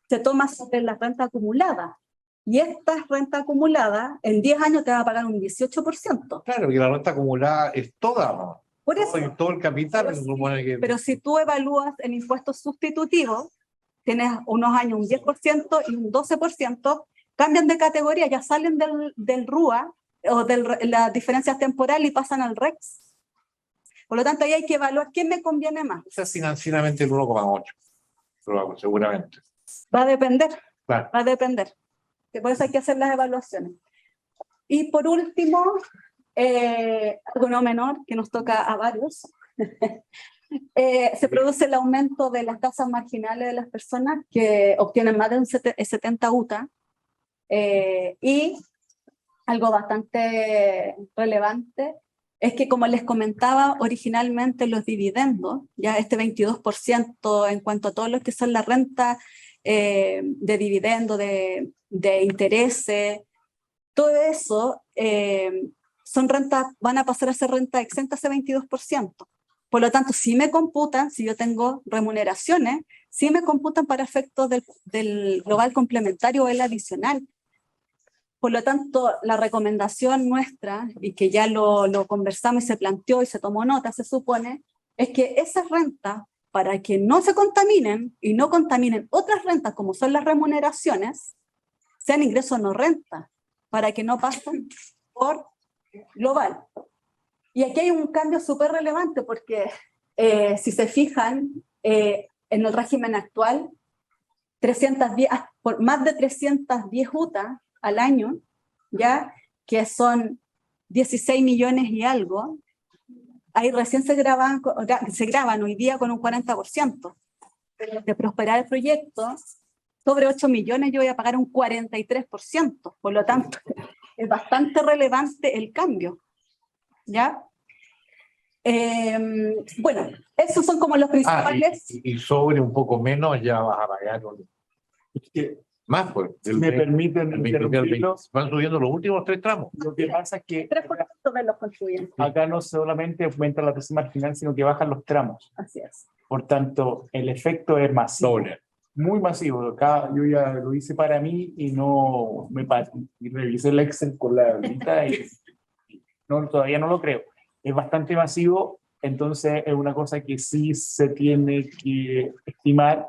se toma sobre la renta acumulada. Y esta renta acumulada, en 10 años te va a pagar un 18%. Claro, que la renta acumulada es toda, ¿no? Por eso, Todo el capital se supone que... pero si tú evalúas el impuesto sustitutivo, tienes unos años un 10% y un 12%, cambian de categoría, ya salen del RUA o de las diferencias temporales y pasan al REX. Por lo tanto, ahí hay que evaluar qué me conviene más. O sea, financieramente el 1,8, seguramente. Va a depender, Claro. va a depender. Por eso hay que hacer las evaluaciones. Y por último, algo no menor, que nos toca a varios, se produce el aumento de las tasas marginales de las personas que obtienen más de un 70 UTA, y algo bastante relevante es que, como les comentaba, originalmente los dividendos, ya este 22% en cuanto a todo lo que son la renta de dividendo, de intereses, todo eso son rentas, van a pasar a ser renta exenta ese 22%. Por lo tanto, si me computan, si yo tengo remuneraciones, sí me computan para efectos del global complementario o el adicional. Por lo tanto, la recomendación nuestra, y que ya lo conversamos y se planteó y se tomó nota, se supone, es que esas rentas, para que no se contaminen y no contaminen otras rentas como son las remuneraciones, sean ingresos no rentas, para que no pasen por global. Y aquí hay un cambio súper relevante porque si se fijan, en el régimen actual, 310, por más de 310 UTA al año, ya que son 16 millones y algo, ahí recién se graban hoy día con un 40%. De prosperar el proyecto, sobre 8 millones yo voy a pagar un 43%, por lo tanto es bastante relevante el cambio, ¿ya? Bueno, esos son como los principales. Y sobre un poco menos ya vas a pagar más, pues. Me permiten interrumpirlo. Van subiendo los últimos 3 tramos. Lo que pasa es que 3% de los contribuyentes. acá no solamente aumenta la tasa marginal, sino que bajan los tramos. Así es. Por tanto, el efecto es masivo. Doble. Muy masivo. Acá yo ya lo hice para mí y no me y revisé el Excel con la lista y no, todavía no lo creo. Es bastante masivo, entonces es una cosa que sí se tiene que estimar,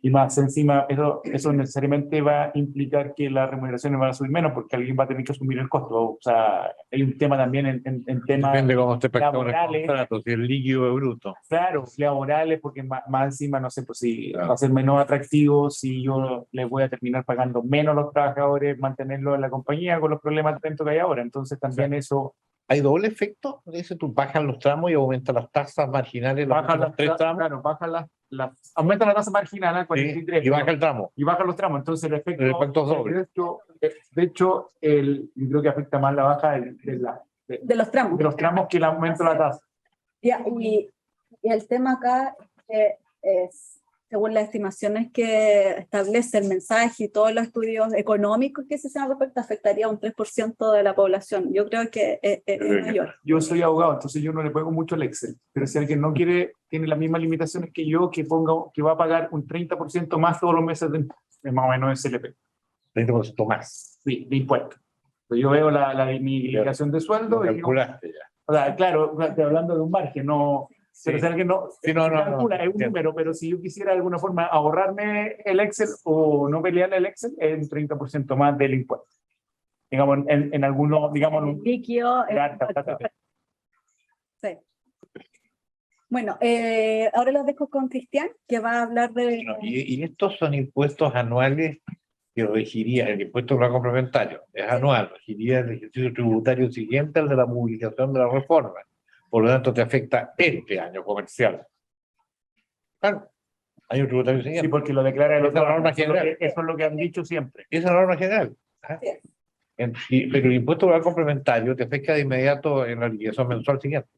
y más encima eso necesariamente va a implicar que las remuneraciones van a subir menos porque alguien va a tener que asumir el costo. O sea, hay un tema también en temas Depende cómo esté pactado el laborales. contrato, si es líquido o bruto. Claro, laborales, porque más encima, no sé, pues si va a ser menos atractivo, si yo les voy a terminar pagando menos a los trabajadores, mantenerlos en la compañía con los problemas que hay ahora. Entonces también eso... ¿Hay doble efecto? Dice, tú bajas los tramos y aumentan las tasas marginales. Bajan las 3 tramos. Claro, bajan aumenta la tasa marginal al 43. Sí, y baja el tramo. Y bajan los tramos. Entonces el efecto El efecto es doble. De hecho, yo creo que afecta más la baja De los tramos. de los tramos que el aumento de la tasa. Y el tema acá es, según las estimaciones que establece el mensaje y todos los estudios económicos que se hacen al respecto, afectaría a un 3% de la población. Yo creo que es mayor. Yo soy abogado, entonces yo no le pego mucho el Excel. Pero si alguien no quiere, tiene las mismas limitaciones que yo, que va a pagar un 30% más todos los meses de más o menos SLP. 30% más. Sí, de impuestos. Entonces yo veo mi liquidación de sueldo. Lo calculaste ya. O sea, claro, estoy hablando de un margen, no... Sí. Pero si alguien no, Sí, no, calcula, es un número, pero si yo quisiera de alguna forma ahorrarme el Excel o no pelear el Excel, es un 30% más del impuesto. Digamos, en algunos, digamos... El líquido. Sí. Bueno, ahora los dejo con Cristian, que va a hablar de... Y estos son impuestos anuales que regiría, el impuesto global complementario es anual, regiría el ejercicio tributario siguiente al de la publicación de la reforma. Por lo tanto, te afecta este año comercial. Claro. Año tributario Sí, siguiente. porque lo declara el Esa es la otro norma año. general. Eso es lo que han dicho siempre. Esa es la norma general. ¿Ah? Sí. Pero el impuesto global complementario te afecta de inmediato en la liquidación mensual siguiente.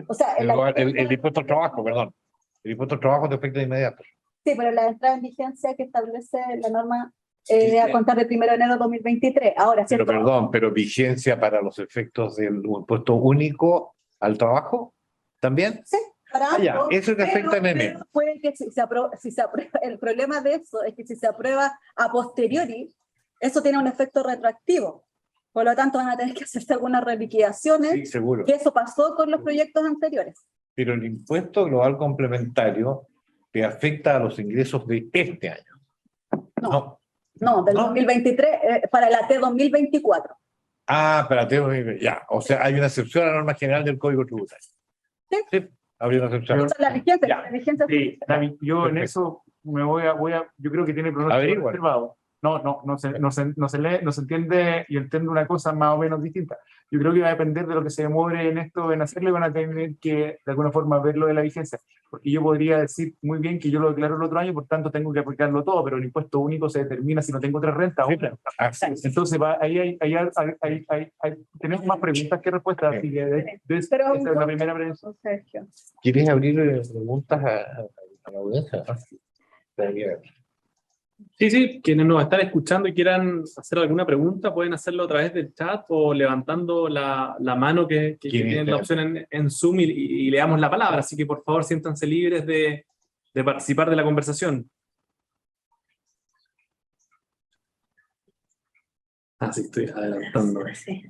O sea, El impuesto al trabajo, perdón. El impuesto al trabajo te afecta de inmediato. sí, pero la entrada en vigencia que establece la norma a contar del 1 de enero de 2023. Ahora, Pero ¿cierto? perdón, pero vigencia para los efectos del impuesto único al trabajo, ¿también? Sí, para Ya, ambos, eso te afecta en M. pero puede que si se aprueba, el problema de eso es que si se aprueba a posteriori, eso tiene un efecto retroactivo. Por lo tanto, van a tener que hacerse algunas reliquidaciones, Sí, seguro. y eso pasó con los proyectos anteriores. Pero el impuesto global complementario te afecta a los ingresos de este año. No, no, del No. 2023 para la T 2024. Ah, espérate, ya. O sea, hay una excepción a la norma general del Código Tributario. Sí. Habría una excepción. Esa es la vigencia, Ya. la vigencia. Sí, David, yo en Perfecto. eso me voy a, yo creo que tiene pronóstico Averigua. reservado. No se lee, no se entiende, y entiendo una cosa más o menos distinta. Yo creo que va a depender de lo que se demore en esto, en hacerlo, y van a tener que, de alguna forma, verlo de la vigencia. Porque yo podría decir muy bien que yo lo declaro el otro año, por tanto tengo que aplicarlo todo, pero el impuesto único se determina si no tengo otra renta. Sí, Ahora. así Entonces, tenemos más preguntas que respuestas, así que Pero esa es la primera pregunta. Sergio. ¿Quieres abrir preguntas a la audiencia? Sí, quienes nos están escuchando y quieran hacer alguna pregunta pueden hacerlo a través del chat o levantando la mano que tienen la opción en Zoom y le damos la palabra. Así que por favor siéntanse libres de participar de la conversación. Sí, estoy adelantando. Sí.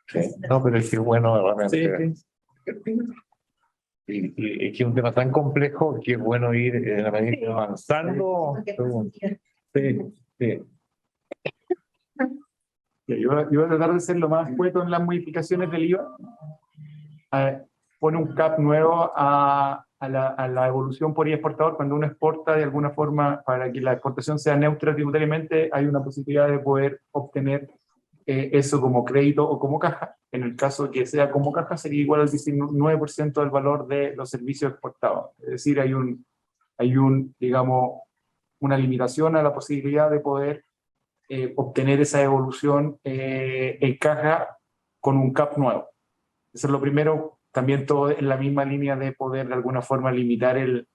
Sí. No, pero es que es bueno realmente. Sí. Y es que es un tema tan complejo que es bueno ir en la medida que va avanzando. Sí, sí. Yo voy a tratar de ser lo más escueto en las modificaciones del IVA. Pone un cap nuevo a la evolución por exportador. Cuando uno exporta de alguna forma, para que la exportación sea neutra tributariamente, hay una posibilidad de poder obtener eso como crédito o como caja. En el caso que sea como caja, sería igual al 19% del valor de los servicios exportados. Es decir, hay digamos, una limitación a la posibilidad de poder obtener esa evolución en caja con un cap nuevo. Eso es lo primero. También todo en la misma línea de poder de alguna forma limitar el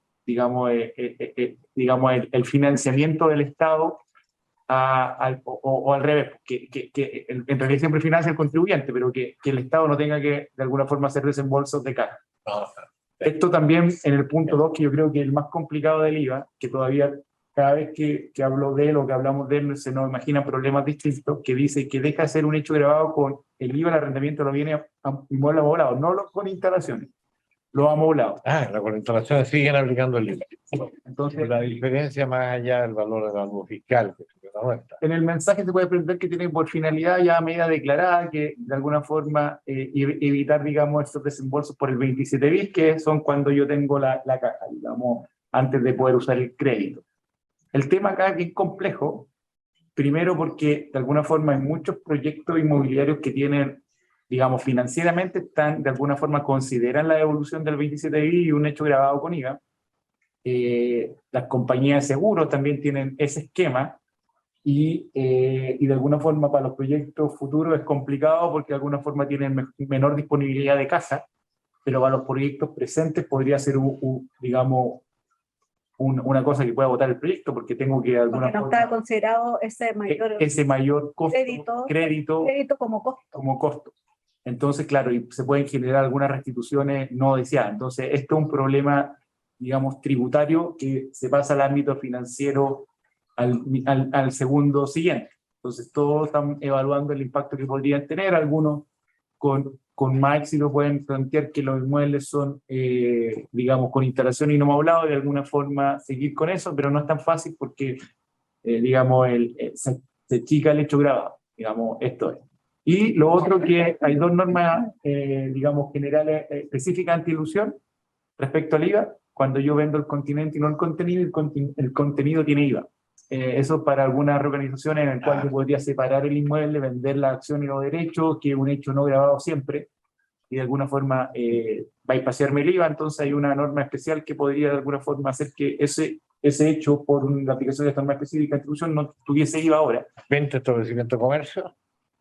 financiamiento del Estado o al revés, que en realidad siempre financia el contribuyente, pero que el Estado no tenga que de alguna forma hacer desembolsos de caja. Esto también en el punto 2, que yo creo que es el más complicado del IVA, que todavía cada vez que hablo de él o que hablamos de él se nos imaginan problemas distintos, que dice que deja de ser un hecho grabado con el IVA, el arrendamiento lo viene a inmuebles amoblados, no con instalaciones, los amoblados. Las instalaciones siguen aplicando el IVA. Entonces, La diferencia más allá del valor del valor fiscal que se da vuelta. en el mensaje se puede aprender que tiene por finalidad ya medida declarada que de alguna forma evitar, digamos, estos desembolsos por el 27 bis, que son cuando yo tengo la caja, digamos, antes de poder usar el crédito. El tema acá es bien complejo, primero porque de alguna forma hay muchos proyectos inmobiliarios que tienen, digamos, financieramente están, de alguna forma consideran la devolución del 27 bis y un hecho grabado con IVA. Las compañías de seguros también tienen ese esquema y de alguna forma para los proyectos futuros es complicado porque de alguna forma tienen menor disponibilidad de caja, pero para los proyectos presentes podría ser, digamos, una cosa que pueda votar el proyecto porque tengo que de alguna Porque no forma... está considerado ese mayor costo, crédito como costo. Entonces, claro, y se pueden generar algunas restituciones no deseadas. Entonces, esto es un problema, digamos, tributario que se pasa al ámbito financiero al segundo siguiente. Entonces, todos están evaluando el impacto que podrían tener. Algunos con más éxito pueden plantear que los inmuebles son, digamos, con instalación y no amoblado, de alguna forma seguir con eso, pero no es tan fácil porque, digamos, se chica el hecho grabado, digamos, esto es. Y lo otro que hay dos normas, digamos, generales específicas anti-ilusión respecto al IVA. Cuando yo vendo el continente y no el contenido, el contenido tiene IVA. Eso para algunas organizaciones en el cual yo podría separar el inmueble, vender la acción y los derechos, que es un hecho no grabado siempre. y de alguna forma bypasearme el IVA, entonces hay una norma especial que podría de alguna forma hacer que ese hecho por la aplicación de esta norma específica de introducción no tuviese IVA ahora. Venta, establecimiento de comercio.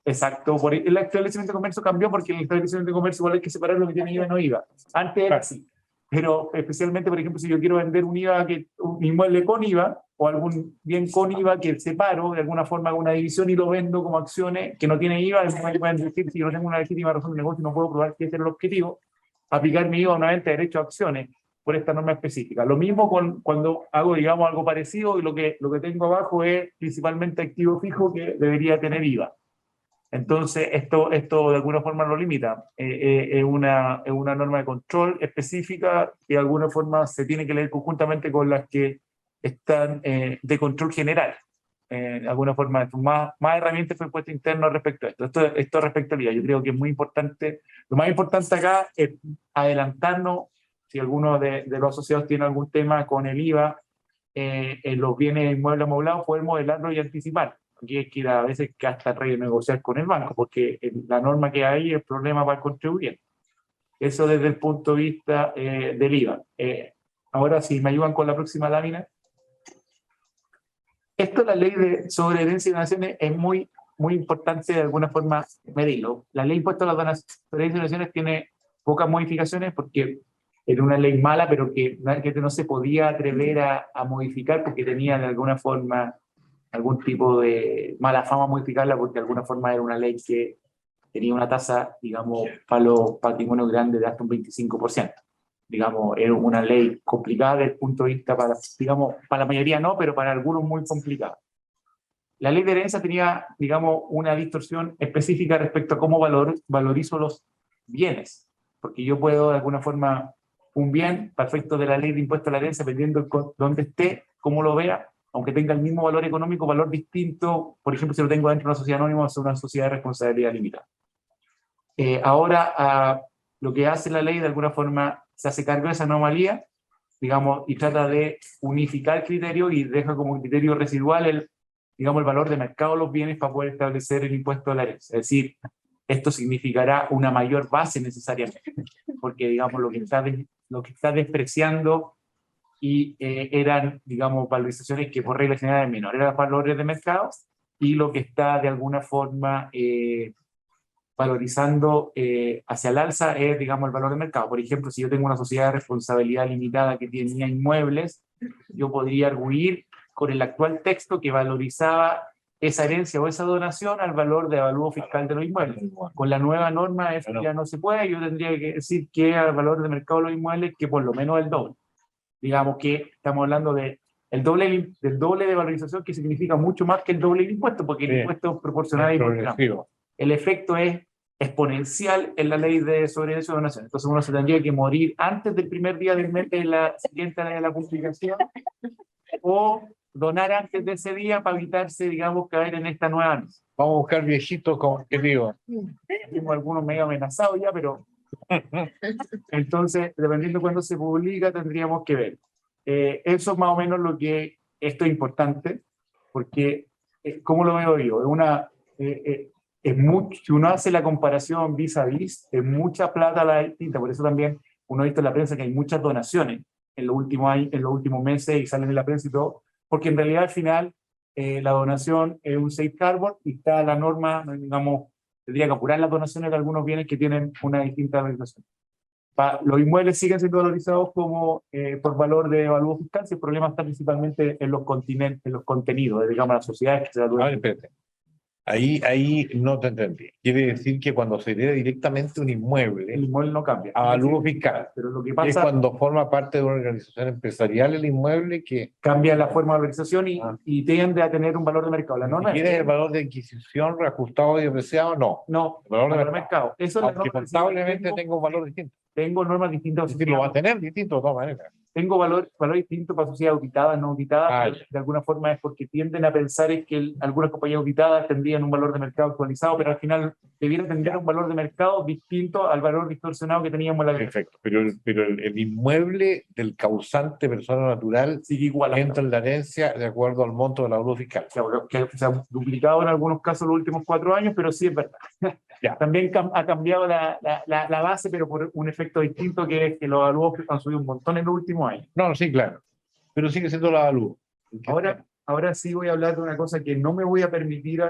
Exacto, el establecimiento de comercio cambió porque el establecimiento de comercio igual hay que separar lo que tiene IVA y no IVA. Antes era así, pero especialmente, por ejemplo, si yo quiero vender un inmueble con IVA o algún bien con IVA que separo de alguna forma con una división y lo vendo como acciones que no tiene IVA, me pueden decir, si yo no tengo una legítima razón de negocio y no puedo probar que ese es el objetivo, aplicar mi IVA a una venta de derecho a acciones por esta norma específica. Lo mismo cuando hago, digamos, algo parecido y lo que tengo abajo es principalmente activo fijo que debería tener IVA. Entonces, esto de alguna forma lo limita. Es una norma de control específica que de alguna forma se tiene que leer conjuntamente con las que están de control general. De alguna forma, más herramientas fue impuesto interno respecto a esto. Esto respecto al IVA. Yo creo que es muy importante. Lo más importante acá es adelantarnos, si alguno de los asociados tiene algún tema con el IVA, en los bienes inmuebles amoblados, poder modelarlo y anticipar. Aquí hay que ir a veces que hasta renegociar con el banco, porque la norma que hay es problema para el contribuyente. Eso desde el punto de vista del IVA. Ahora, si me ayudan con la próxima lámina. Esto, la ley sobre herencia y donaciones, es muy importante de alguna forma medirlo. La ley impuesta a las donaciones sobre herencia y donaciones tiene pocas modificaciones porque era una ley mala, pero que no se podía atrever a modificar porque tenía de alguna forma algún tipo de mala fama modificarla, porque de alguna forma era una ley que tenía una tasa, digamos, para los patrimonios grandes de hasta un 25%. Digamos, era una ley complicada desde el punto de vista para la mayoría no, pero para algunos muy complicada. La ley de herencia tenía, digamos, una distorsión específica respecto a cómo valorizo los bienes, porque yo puedo de alguna forma un bien perfecto de la ley de impuesto a la herencia, dependiendo de dónde esté, cómo lo vea, aunque tenga el mismo valor económico, valor distinto, por ejemplo, si lo tengo dentro de una sociedad anónima o una sociedad de responsabilidad limitada. Ahora, lo que hace la ley, de alguna forma, se hace cargo de esa anomalía, digamos, y trata de unificar el criterio y deja como criterio residual el valor de mercado de los bienes para poder establecer el impuesto a la herencia. Es decir, esto significará una mayor base necesariamente, porque, digamos, lo que está despreciando y eran, digamos, valorizaciones que por regla general eran menores, eran valores de mercado, y lo que está de alguna forma valorizando hacia el alza es, digamos, el valor de mercado. Por ejemplo, si yo tengo una sociedad de responsabilidad limitada que tenía inmuebles, yo podría arguir con el actual texto que valorizaba esa herencia o esa donación al valor de avalúo fiscal de los inmuebles. Con la nueva norma eso ya no se puede, yo tendría que decir que al valor de mercado de los inmuebles que por lo menos el doble. Digamos que estamos hablando del doble de valorización, que significa mucho más que el doble del impuesto, porque el impuesto es proporcional y progresivo. El efecto es exponencial en la ley de sobre herencia y donación. Entonces uno se tendría que morir antes del primer día del mes de la siguiente de la publicación, o donar antes de ese día para evitarse, digamos, caer en esta nueva norma. Vamos a buscar viejitos, como que digo. Tenemos algunos medio amenazados ya, pero entonces, dependiendo de cuándo se publica, tendríamos que ver. Eso es más o menos lo que esto es importante, porque, ¿cómo lo veo yo? Si uno hace la comparación vis a vis, es mucha plata la distinta, por eso también uno ha visto en la prensa que hay muchas donaciones en los últimos años, en los últimos meses, y salen en la prensa y todo, porque en realidad al final la donación es un safe harbor y está la norma, digamos, tendría que apurar las donaciones de algunos bienes que tienen una distinta valorización. Los inmuebles siguen siendo valorizados como por valor de avalúo fiscal, si el problema está principalmente en los contenidos, digamos, las sociedades que se evalúan. Espérate. Ahí no te entendí. Quiere decir que cuando se hereda directamente un inmueble, el inmueble no cambia. Avalúo fiscal. Pero lo que pasa es cuando forma parte de una organización empresarial el inmueble que cambia la forma de valorización y tiende a tener un valor de mercado. La norma ¿Tiene el valor de adquisición reajustado y depreciado? No. No, el valor de mercado. Eso aunque contablemente tengo un valor distinto. Tengo normas distintas. Es decir, lo va a tener distinto de todas maneras. Tengo valor distinto para sociedades auditadas, no auditadas, pero de alguna forma es porque tienden a pensar es que algunas compañías auditadas tendrían un valor de mercado actualizado, pero al final debiera tener un valor de mercado distinto al valor distorsionado que teníamos en la ley. Perfecto, pero el inmueble del causante persona natural sigue igual entra en la herencia de acuerdo al monto del avalúo fiscal. Que se ha duplicado en algunos casos los últimos 4 años, pero sí es verdad. También ha cambiado la base, pero por un efecto distinto, que es que los avalúos han subido un montón en los últimos años. No, sí, claro. Pero sigue siendo la avalúo. Ahora sí voy a hablar de una cosa que no me voy a permitir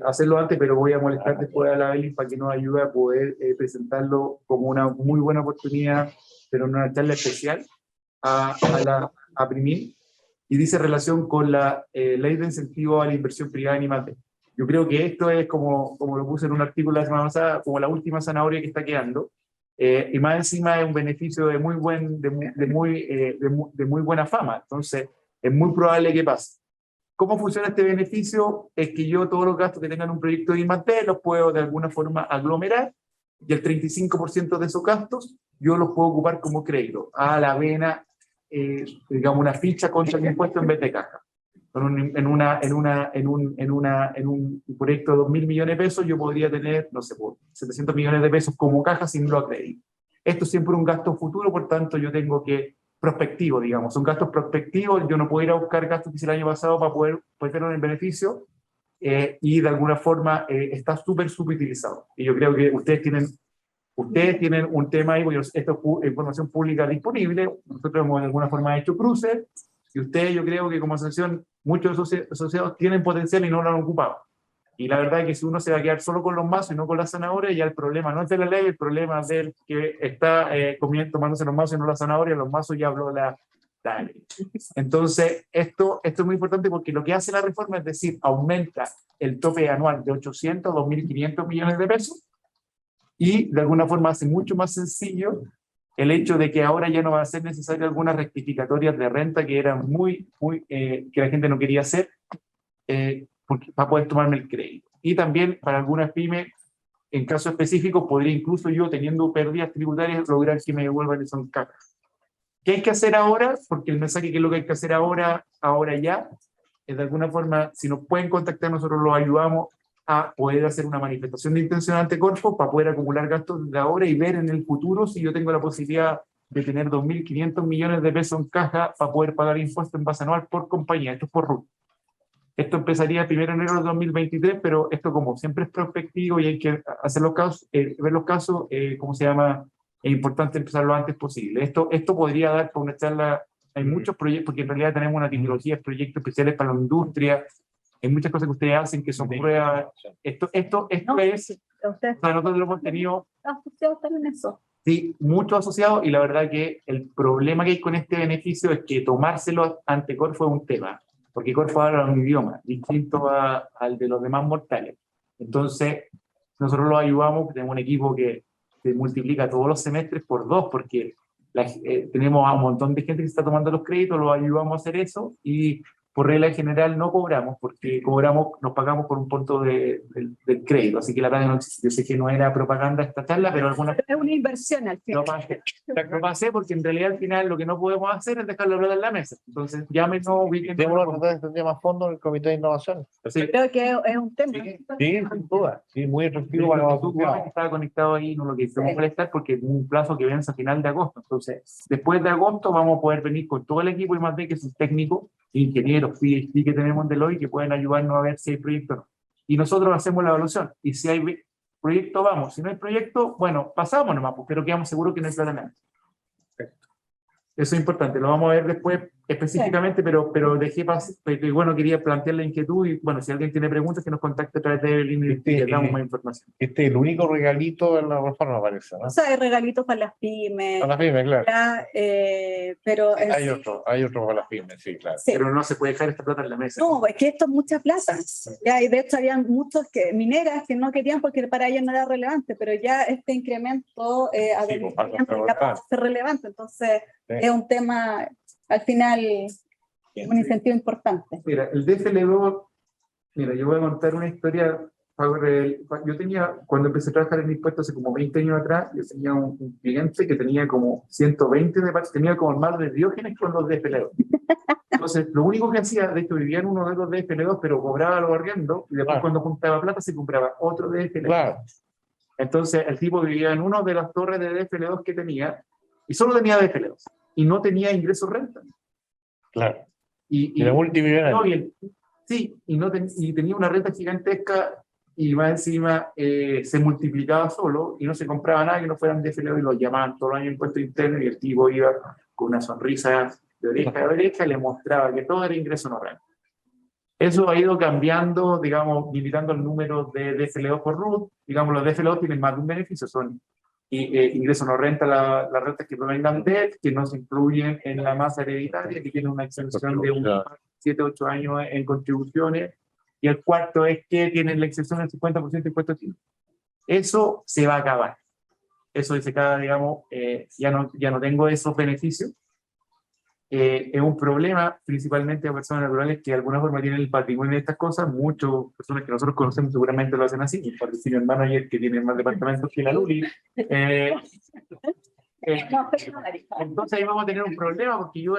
hacerlo antes, pero voy a molestar después a la Belén para que nos ayude a poder presentarlo como una muy buena oportunidad, pero en una charla especial a Primil, y dice relación con la ley de incentivo a la inversión privada en I+D. Yo creo que esto es, como lo puse en un artículo la semana pasada, como la última zanahoria que está quedando, y más encima es un beneficio de muy buena fama. Entonces, es muy probable que pase. ¿Cómo funciona este beneficio? Es que yo todos los gastos que tengan un proyecto de I+D los puedo de alguna forma aglomerar, y el 35% de esos gastos yo los puedo ocupar como crédito, a la vena, digamos, una ficha contra el impuesto en vez de caja. En un proyecto de 2.000 millones de pesos yo podría tener, no sé, 700 millones de pesos como caja sin lo acredito. Esto es siempre un gasto futuro, por tanto yo tengo que prospectivo, digamos, son gastos prospectivos, yo no puedo ir a buscar gastos que hice el año pasado para poder tener el beneficio, y de alguna forma está súper subutilizado. Y yo creo que ustedes tienen un tema ahí, porque esto es información pública disponible, nosotros hemos de alguna forma hecho cruces, y ustedes, yo creo que como asociación, muchos asociados tienen potencial y no lo han ocupado. Y la verdad es que si uno se va a quedar solo con los mazos y no con la zanahoria, ya el problema no es de la ley, el problema es del que está tomándose los mazos y no la zanahoria. Los mazos ya habló la ley. Entonces, esto es muy importante, porque lo que hace la reforma es decir, aumenta el tope anual de 800 a 2.500 millones de pesos, y de alguna forma hace mucho más sencillo el hecho de que ahora ya no va a ser necesario algunas rectificatorias de renta que eran que la gente no quería hacer, para poder tomarme el crédito. Y también para algunas pymes, en casos específicos, podría incluso yo, teniendo pérdidas tributarias, lograr que me devuelvan esos cajas. ¿Qué hay que hacer ahora? Porque el mensaje que es lo que hay que hacer ahora ya, es de alguna forma, si nos pueden contactar, nosotros los ayudamos a poder hacer una manifestación de intención ante Corfo para poder acumular gastos de ahora y ver en el futuro si yo tengo la posibilidad de tener 2.500 millones de pesos en caja para poder pagar impuestos en base anual por compañía. Esto es por RUT. Esto empezaría el 1 de enero de 2023, pero esto, como siempre, es prospectivo y hay que hacer los casos, ver los casos, ¿cómo se llama? Es importante empezar lo antes posible. Esto podría dar para una charla. Hay muchos proyectos, porque en realidad tenemos una tipología de proyectos especiales para la industria. Hay muchas cosas que ustedes hacen que son pruebas. Esto No, es, usted, o sea, nosotros lo hemos tenido, asociados también eso. sí, muchos asociados, y la verdad que el problema que hay con este beneficio es que tomárselo ante Corfo es un tema, porque Corfo habla un idioma distinto al de los demás mortales. Entonces, nosotros los ayudamos, tenemos un equipo que se multiplica todos los semestres por 2, porque tenemos a un montón de gente que está tomando los créditos, los ayudamos a hacer eso, y por regla general no cobramos, porque nos pagamos por un punto del crédito, así que la verdad no existe. Yo sé que no era propaganda esta charla, pero Es una inversión al final. lo pasé, porque en realidad al final lo que no podemos hacer es dejar la plata en la mesa. Entonces llámenos, ubiquen. Tenemos que tratar este tema a fondo en el Comité de Innovación. Sí. Creo que es un tema. Sí, sin duda. Sí, muy efectivo para los asociados. Estaba conectado ahí, no lo quisimos molestar porque es un plazo que vence a final de agosto. Entonces, después de agosto vamos a poder venir con todo el equipo y más de que es técnico, ingenieros, PhD que tenemos en Deloitte, que pueden ayudarnos a ver si hay proyectos o no. Y nosotros hacemos la evaluación. Y si hay proyecto, vamos. Si no hay proyecto, bueno, pasamos nomás, pero quedamos seguros que no hay plata nada. Eso es importante, lo vamos a ver después específicamente, pero dejé pasar, porque bueno, quería plantear la inquietud, y bueno, si alguien tiene preguntas, que nos contacte a través de Evelyn y le damos más información. Este es el único regalito de la reforma, parece, ¿no? O sea, hay regalitos para las pymes. Para las pymes, claro. Pero Hay otro para las pymes, sí, claro. Sí. Pero no se puede dejar esta plata en la mesa. No, es que esto es mucha plata. Ya, y de hecho había muchos mineras que no querían porque para ellas no era relevante, pero ya este incremento a Sí, ya puede ser relevante. Entonces, es un tema, al final, un incentivo importante. Mira, el DFL2, mira, yo voy a contar una historia. Yo tenía, cuando empecé a trabajar en impuestos hace como 20 años atrás, yo tenía un cliente que tenía como 120 de partes, tenía como el mar de Diógenes con los DFL2. Entonces, lo único que hacía, de hecho, vivía en uno de los DFL2, pero cobraba los arriendos, y después cuando juntaba plata se compraba otro DFL2. Claro. Entonces, el tipo vivía en una de las torres de DFL2 que tenía, y solo tenía DFL2, y no tenía ingresos renta. Claro. Y era multimillonario. sí, y tenía una renta gigantesca y más encima se multiplicaba solo y no se compraba nada que no fueran DFLO y lo llamaban todo el año impuesto interno y el tipo iba con una sonrisa de oreja a oreja y le mostraba que todo era ingreso no renta. Eso ha ido cambiando, digamos, limitando el número de DFLO por RUT. Digamos, los DFLO tienen más de un beneficio, son ingreso no renta, las rentas que provengan de él, que no se incluyen en la masa hereditaria, que tiene una exención de 7-8 años en contribuciones, y el cuarto es que tienen la exención del 50% de impuestos activos. Eso se va a acabar. Eso dice cada, digamos, ya no tengo esos beneficios. Es un problema principalmente a personas naturales que de alguna forma tienen el patrimonio de estas cosas. Muchas personas que nosotros conocemos seguramente lo hacen así, y por decir el manager que tiene más departamentos que la Luli. Entonces ahí vamos a tener un problema porque yo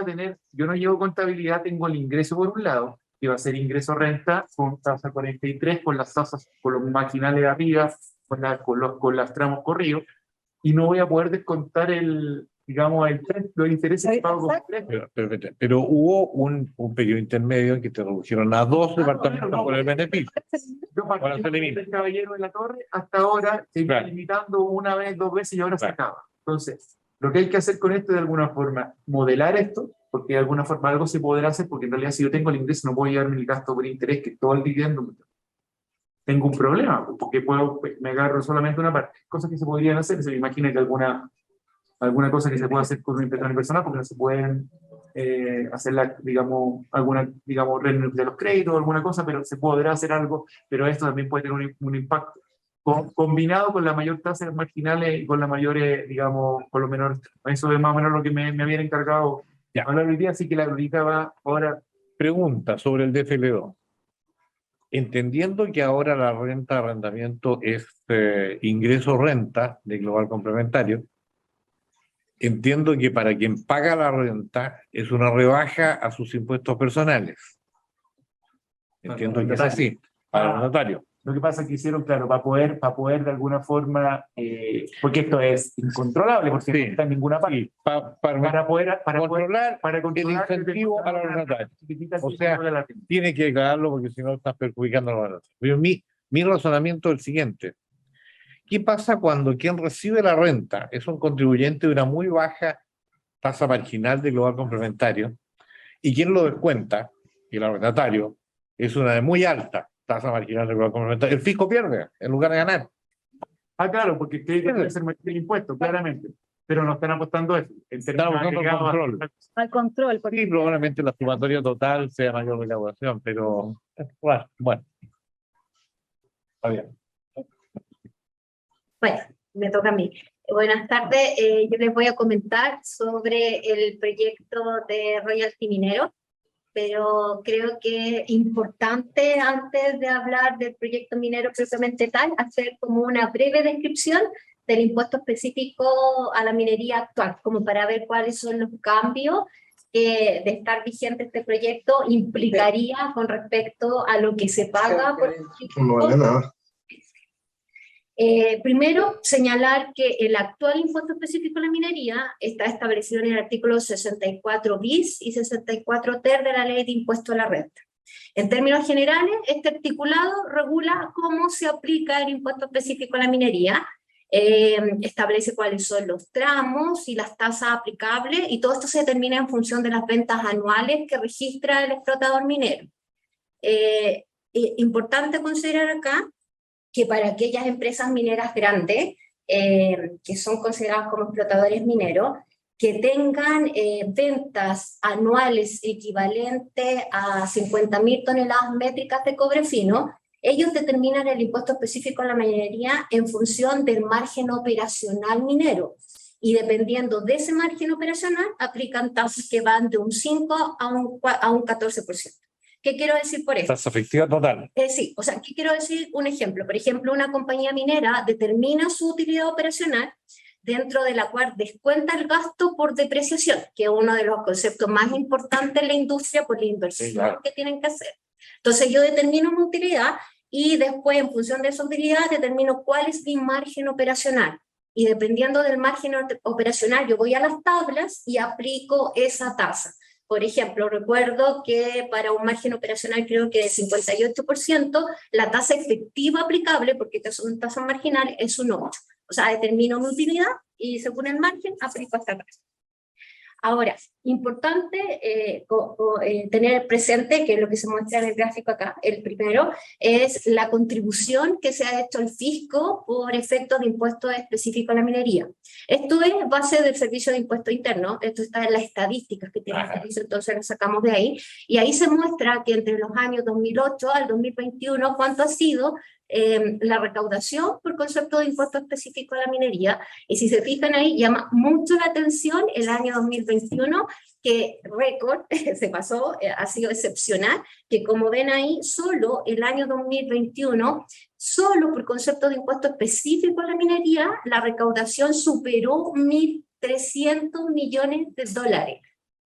no llevo contabilidad, tengo el ingreso por un lado, que va a ser ingreso renta con tasa 43, con las tasas, con los marginales de arriba, con los tramos corridos, y no voy a poder descontar los intereses que pago con pero hubo un periodo intermedio en que te redujeron a 2 departamentos por el beneficio. Yo partí del caballero de la torre, hasta ahora se iba limitando una vez, 2 veces y ahora se acaba. Entonces, lo que hay que hacer con esto de alguna forma, modelar esto, porque de alguna forma algo se podrá hacer, porque en realidad si yo tengo el ingreso no puedo llevarme el gasto por interés, que todo el dividendo, tengo un problema, porque me agarro solamente una parte. Cosas que se podrían hacer, se me imagina que alguna cosa que se pueda hacer con una impresión personal, porque no se pueden hacer alguna renegociación de los créditos o alguna cosa, pero se podrá hacer algo, pero esto también puede tener un impacto. Combinado con la mayor tasa de marginales y con la mayor, con lo menor, eso es más o menos lo que me habían encargado hablar hoy día, así que la ahorita va ahora. Pregunta sobre el DFL2. Entendiendo que ahora la renta de arrendamiento es ingreso renta de global complementario, entiendo que para quien paga la renta es una rebaja a sus impuestos personales. Entiendo que es así, para el notario. Lo que pasa es que hicieron, claro, para poder de alguna forma, porque esto es incontrolable, porque no está en ninguna parte. Sí, para controlar el incentivo a los notarios. O sea, tiene que declararlo porque si no estás perjudicando a los notarios. Pero mi razonamiento es el siguiente. ¿Qué pasa cuando quien recibe la renta es un contribuyente de una muy baja tasa marginal de global complementario y quien lo descuenta, el arrendatario, es una de muy alta tasa marginal de global complementario? El fisco pierde en lugar de ganar. Claro, porque tiene que ser el impuesto, claramente. Pero no están apostando a eso. Están apostando al control. Al control. Sí, probablemente la sumatoria total sea mayor recaudación, pero bueno. Está bien. Bueno, me toca a mí. Buenas tardes, yo les voy a comentar sobre el proyecto de Royalty Minero, pero creo que es importante, antes de hablar del proyecto minero propiamente tal, hacer como una breve descripción del impuesto específico a la minería actual, como para ver cuáles son los cambios que de estar vigente este proyecto implicaría con respecto a lo que se paga por el proyecto. Primero, señalar que el actual impuesto específico a la minería está establecido en el artículo 64 bis y 64 ter de la Ley de Impuesto a la Renta. En términos generales, este articulado regula cómo se aplica el impuesto específico a la minería, establece cuáles son los tramos y las tasas aplicables, y todo esto se determina en función de las ventas anuales que registra el explotador minero. Importante considerar acá que para aquellas empresas mineras grandes, que son consideradas como explotadores mineros, que tengan ventas anuales equivalentes a 50.000 toneladas métricas de cobre fino, ellos determinan el impuesto específico a la minería en función del margen operacional minero. Y dependiendo de ese margen operacional, aplican tasas que van de un 5 a un 14%. ¿Qué quiero decir por esto? Tasa efectiva total. Sí, o sea, ¿qué quiero decir? Un ejemplo. Por ejemplo, una compañía minera determina su utilidad operacional dentro de la cual descuenta el gasto por depreciación, que es uno de los conceptos más importantes en la industria por la inversión que tienen que hacer. Entonces yo determino una utilidad y después, en función de esa utilidad, determino cuál es mi margen operacional. Y dependiendo del margen operacional, yo voy a las tablas y aplico esa tasa. Por ejemplo, recuerdo que para un margen operacional creo que de 58%, la tasa efectiva aplicable, porque estas son tasas marginales, es un 8%. O sea, determino mi utilidad y según el margen aplico esta tasa. Ahora, importante tener presente, que es lo que se muestra en el gráfico acá, el primero, es la contribución que se ha hecho al fisco por efectos de impuestos específicos a la minería. Esto es base del Servicio de Impuesto Interno, esto está en las estadísticas que tiene el servicio, entonces lo sacamos de ahí, y ahí se muestra que entre los años 2008 al 2021, cuánto ha sido la recaudación por concepto de impuesto específico a la minería, y si se fijan ahí, llama mucho la atención el año 2021, que récord se pasó, ha sido excepcional, que como ven ahí, solo el año 2021, solo por concepto de impuesto específico a la minería, la recaudación superó 1.300 millones de dólares.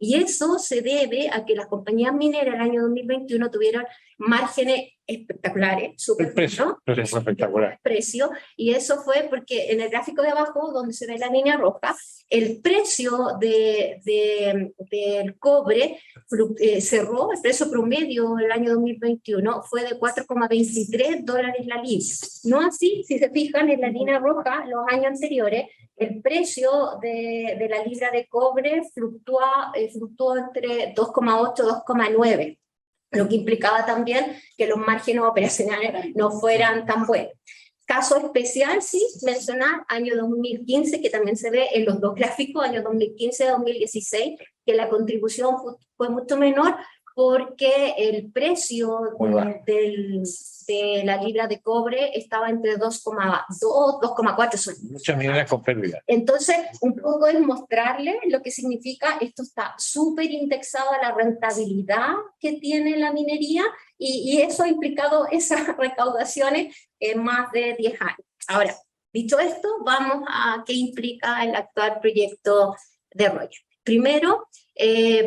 Y eso se debe a que las compañías mineras el año 2021 tuvieron márgenes espectaculares, El precio, ¿no? es espectacular. Precio, y eso fue porque en el gráfico de abajo, donde se ve la línea roja, el precio del cobre cerró, el precio promedio del año 2021 fue de $4,23 la libra. No así, si se fijan en la línea roja, los años anteriores, el precio de la libra de cobre fluctuó entre 2,8 y 2,9, lo que implicaba también que los márgenes operacionales no fueran tan buenos. Caso especial, sí, mencionar año 2015, que también se ve en los dos gráficos, año 2015-2016, que la contribución fue mucho menor porque el precio de la libra de cobre estaba entre 2,2, 2,4. Muchas mineras con pérdida. Entonces, un poco es mostrarle lo que significa, esto está súper indexado a la rentabilidad que tiene la minería, y eso ha implicado esas recaudaciones en más de 10 años. Ahora, dicho esto, vamos a qué implica el actual proyecto de royalty. Primero,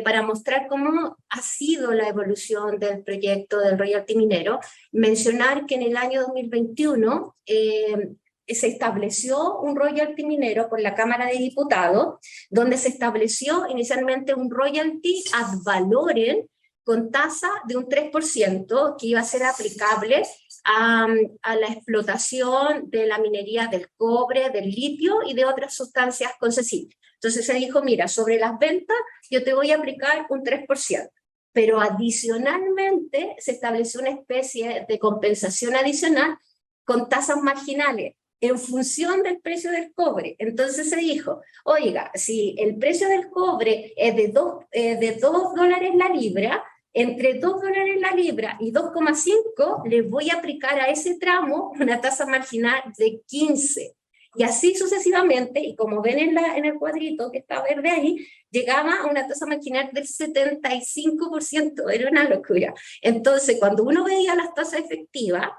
para mostrar cómo ha sido la evolución del proyecto del royalty minero, mencionar que en el año 2021 se estableció un royalty minero por la Cámara de Diputados, donde se estableció inicialmente un royalty ad valorem con tasa de un 3% que iba a ser aplicable a la explotación de la minería del cobre, del litio y de otras sustancias concesibles. Entonces se dijo, mira, sobre las ventas yo te voy a aplicar un 3%, pero adicionalmente se estableció una especie de compensación adicional con tasas marginales en función del precio del cobre. Entonces se dijo, oiga, si el precio del cobre es de $2 la libra, entre $2 la libra y 2,5 le voy a aplicar a ese tramo una tasa marginal de 15. Y así sucesivamente, y como ven en el cuadrito que está verde ahí, llegaba a una tasa marginal del 75%, era una locura. Entonces, cuando uno veía las tasas efectivas,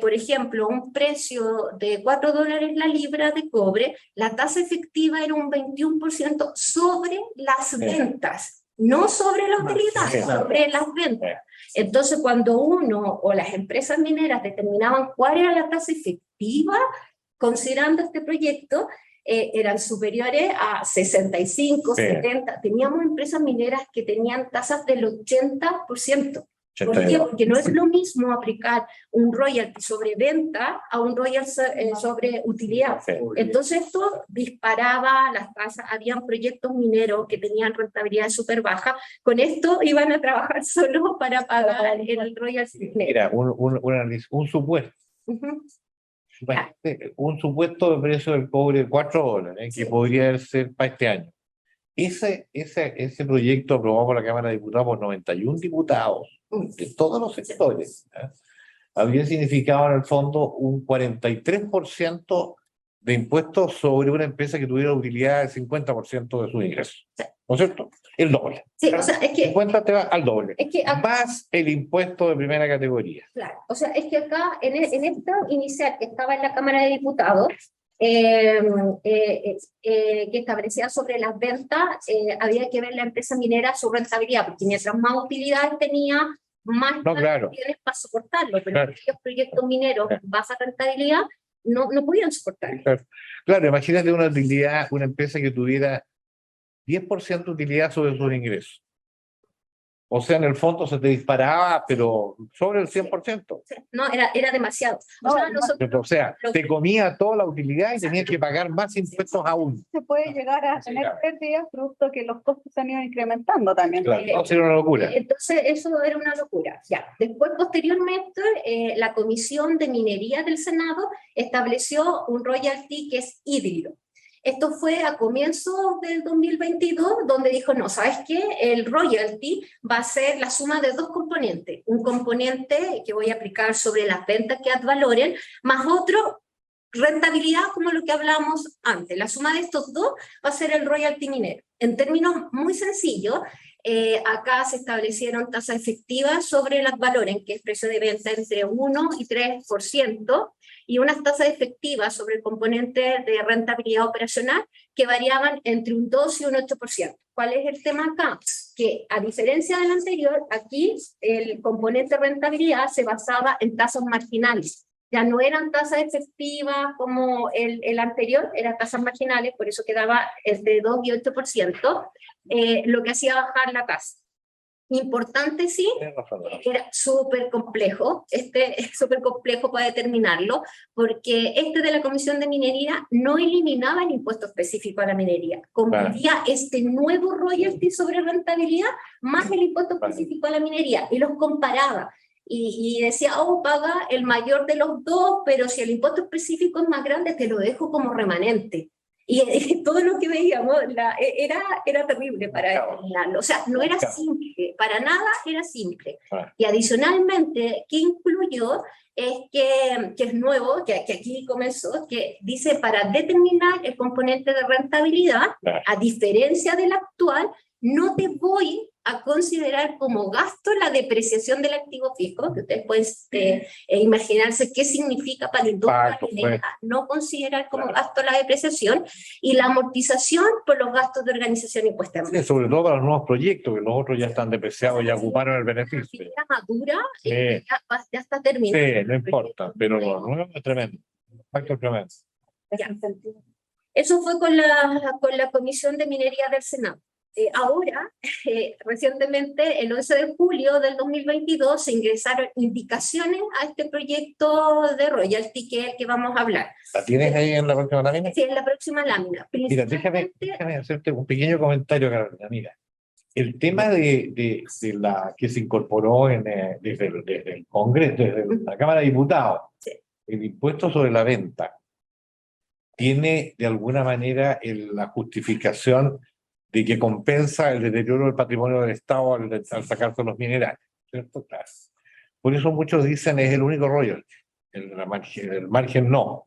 por ejemplo, un precio de $4 la libra de cobre, la tasa efectiva era un 21% sobre las ventas, no sobre la utilidad, sobre las ventas. Entonces, cuando uno o las empresas mineras determinaban cuál era la tasa efectiva, considerando este proyecto, eran superiores a 65, 70. Teníamos empresas mineras que tenían tasas del 80%. ¿Por qué? Porque no es lo mismo aplicar un royalty sobre venta a un royalty sobre utilidad. Entonces esto disparaba las tasas, habían proyectos mineros que tenían rentabilidad súper baja, con esto iban a trabajar solo para pagar el royalty. Mira, un supuesto. Un supuesto de precio del cobre de $4, que podría ser para este año. Ese proyecto aprobado por la Cámara de Diputados por 91 diputados de todos los sectores, habría significado en el fondo un 43% de impuestos sobre una empresa que tuviera utilidad del 50% de sus ingresos. ¿No es cierto? El doble. Sí, o sea, es que 50 te va al doble. Es que acá, más el impuesto de primera categoría. claro, o sea, es que acá, en esta inicial que estaba en la Cámara de Diputados, que establecía sobre las ventas, había que ver la empresa minera su rentabilidad, porque mientras más utilidades tenía, más claro, para soportarlo, pero claro, aquellos proyectos mineros con baja rentabilidad no podían soportarlo. Claro, imagínate una empresa que tuviera 10% de utilidad sobre sus ingresos. O sea, en el fondo se te disparaba, pero sobre el 100%. No, era demasiado. O sea, nosotros, O sea, te comía toda la utilidad y tenías que pagar más impuestos aún. Se puede llegar a tener pérdidas producto que los costos se han ido incrementando también. Claro, no, sería una locura. Entonces, eso era una locura. Ya. Después, posteriormente, la Comisión de Minería del Senado estableció un royalty que es híbrido. Esto fue a comienzos del 2022, donde dijo, no, ¿sabes qué? El royalty va a ser la suma de dos componentes. Un componente que voy a aplicar sobre las ventas que advaloren, más otro, rentabilidad, como lo que hablamos antes. La suma de estos dos va a ser el royalty minero. En términos muy sencillos, acá se establecieron tasas efectivas sobre las valoren, que es precio de venta entre 1 y 3%, y unas tasas efectivas sobre el componente de rentabilidad operacional que variaban entre un 2 y un 8%. ¿Cuál es el tema acá? Que a diferencia del anterior, aquí el componente de rentabilidad se basaba en tasas marginales. Ya no eran tasas efectivas como el anterior, eran tasas marginales, por eso quedaba entre 2 y 8%, lo que hacía bajar la tasa. Importante, sí, era súper complejo, es súper complejo para determinarlo, porque de la Comisión de Minería no eliminaba el impuesto específico a la minería, convertía este nuevo royalty sobre rentabilidad más el impuesto específico a la minería, y los comparaba. Y decía, oh, paga el mayor de los dos, pero si el impuesto específico es más grande, te lo dejo como remanente. Y todo lo que veíamos era terrible para determinarlo. O sea, no era simple, para nada era simple. Y adicionalmente, ¿qué incluyó? Es que es nuevo, que aquí comenzó, que dice para determinar el componente de rentabilidad, a diferencia del actual, no te voy a considerar como gasto la depreciación del activo fijo, que ustedes pueden imaginarse qué significa para el industria minera, no considerar como gasto la depreciación, y la amortización por los gastos de organización impuesta. Sí, sobre todo para los nuevos proyectos, que los otros ya están depreciados, ya ocuparon el beneficio. La madura ya está terminada. Sí, no importa, pero lo nuevo es tremendo. Impacto tremendo. Eso fue con la Comisión de Minería del Senado. Ahora, recientemente, el 11 de julio del 2022, se ingresaron indicaciones a este proyecto de royalty que vamos a hablar. ¿La tienes ahí en la próxima lámina? Sí, en la próxima lámina. Mira, déjame hacerte un pequeño comentario, Carolina. Mira, el tema de la que se incorporó desde el Congreso, desde la Cámara de Diputados, sí, el impuesto sobre la venta, tiene de alguna manera la justificación de que compensa el deterioro del patrimonio del Estado al sacarse los minerales, ¿cierto? Claro. Por eso muchos dicen es el único royalty, el margen no.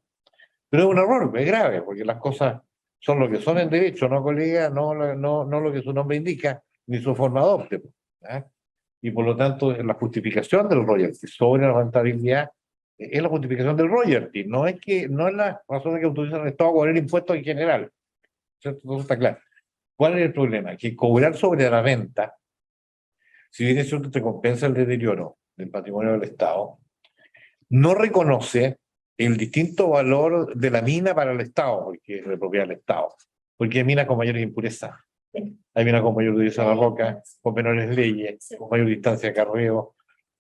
Pero es un error, es grave, porque las cosas son lo que son en derecho, no, colega, no lo que su nombre indica, ni su forma adopte. Y por lo tanto, la justificación del royalty sobre la rentabilidad es la justificación del royalty, no es la razón de que utiliza el Estado a cobrar impuestos en general. ¿Cierto? Eso está claro. ¿Cuál es el problema? Que cobrar sobre la venta, si bien es cierto te compensa el deterioro del patrimonio del Estado, no reconoce el distinto valor de la mina para el Estado, porque es de propiedad del Estado, porque hay minas con mayores impurezas, hay minas con mayor dureza de la roca, con menores leyes, con mayor distancia de carreo,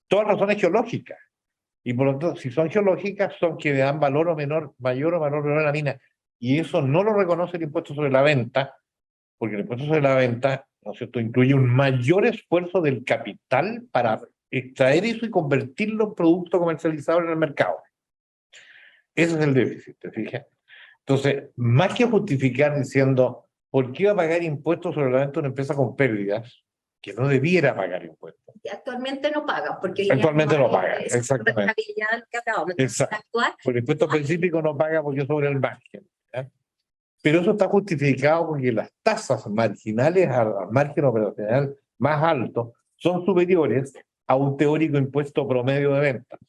todas razones geológicas, y por lo tanto, si son geológicas, son que dan valor o mayor o menor valor a la mina, y eso no lo reconoce el impuesto sobre la venta, porque el impuesto sobre la venta, ¿no es cierto?, incluye un mayor esfuerzo del capital para extraer eso y convertirlo en producto comercializable en el mercado. Ese es el déficit, ¿te fijas? Entonces, más que justificar diciendo, ¿por qué va a pagar impuestos sobre la venta de una empresa con pérdidas? Que no debiera pagar impuestos. Y actualmente no paga, porque actualmente no paga, exactamente. Exacto. Porque el impuesto específico no paga porque es sobre el margen. ¿Ya? Pero eso está justificado porque las tasas marginales al margen operacional más alto son superiores a un teórico impuesto promedio de ventas.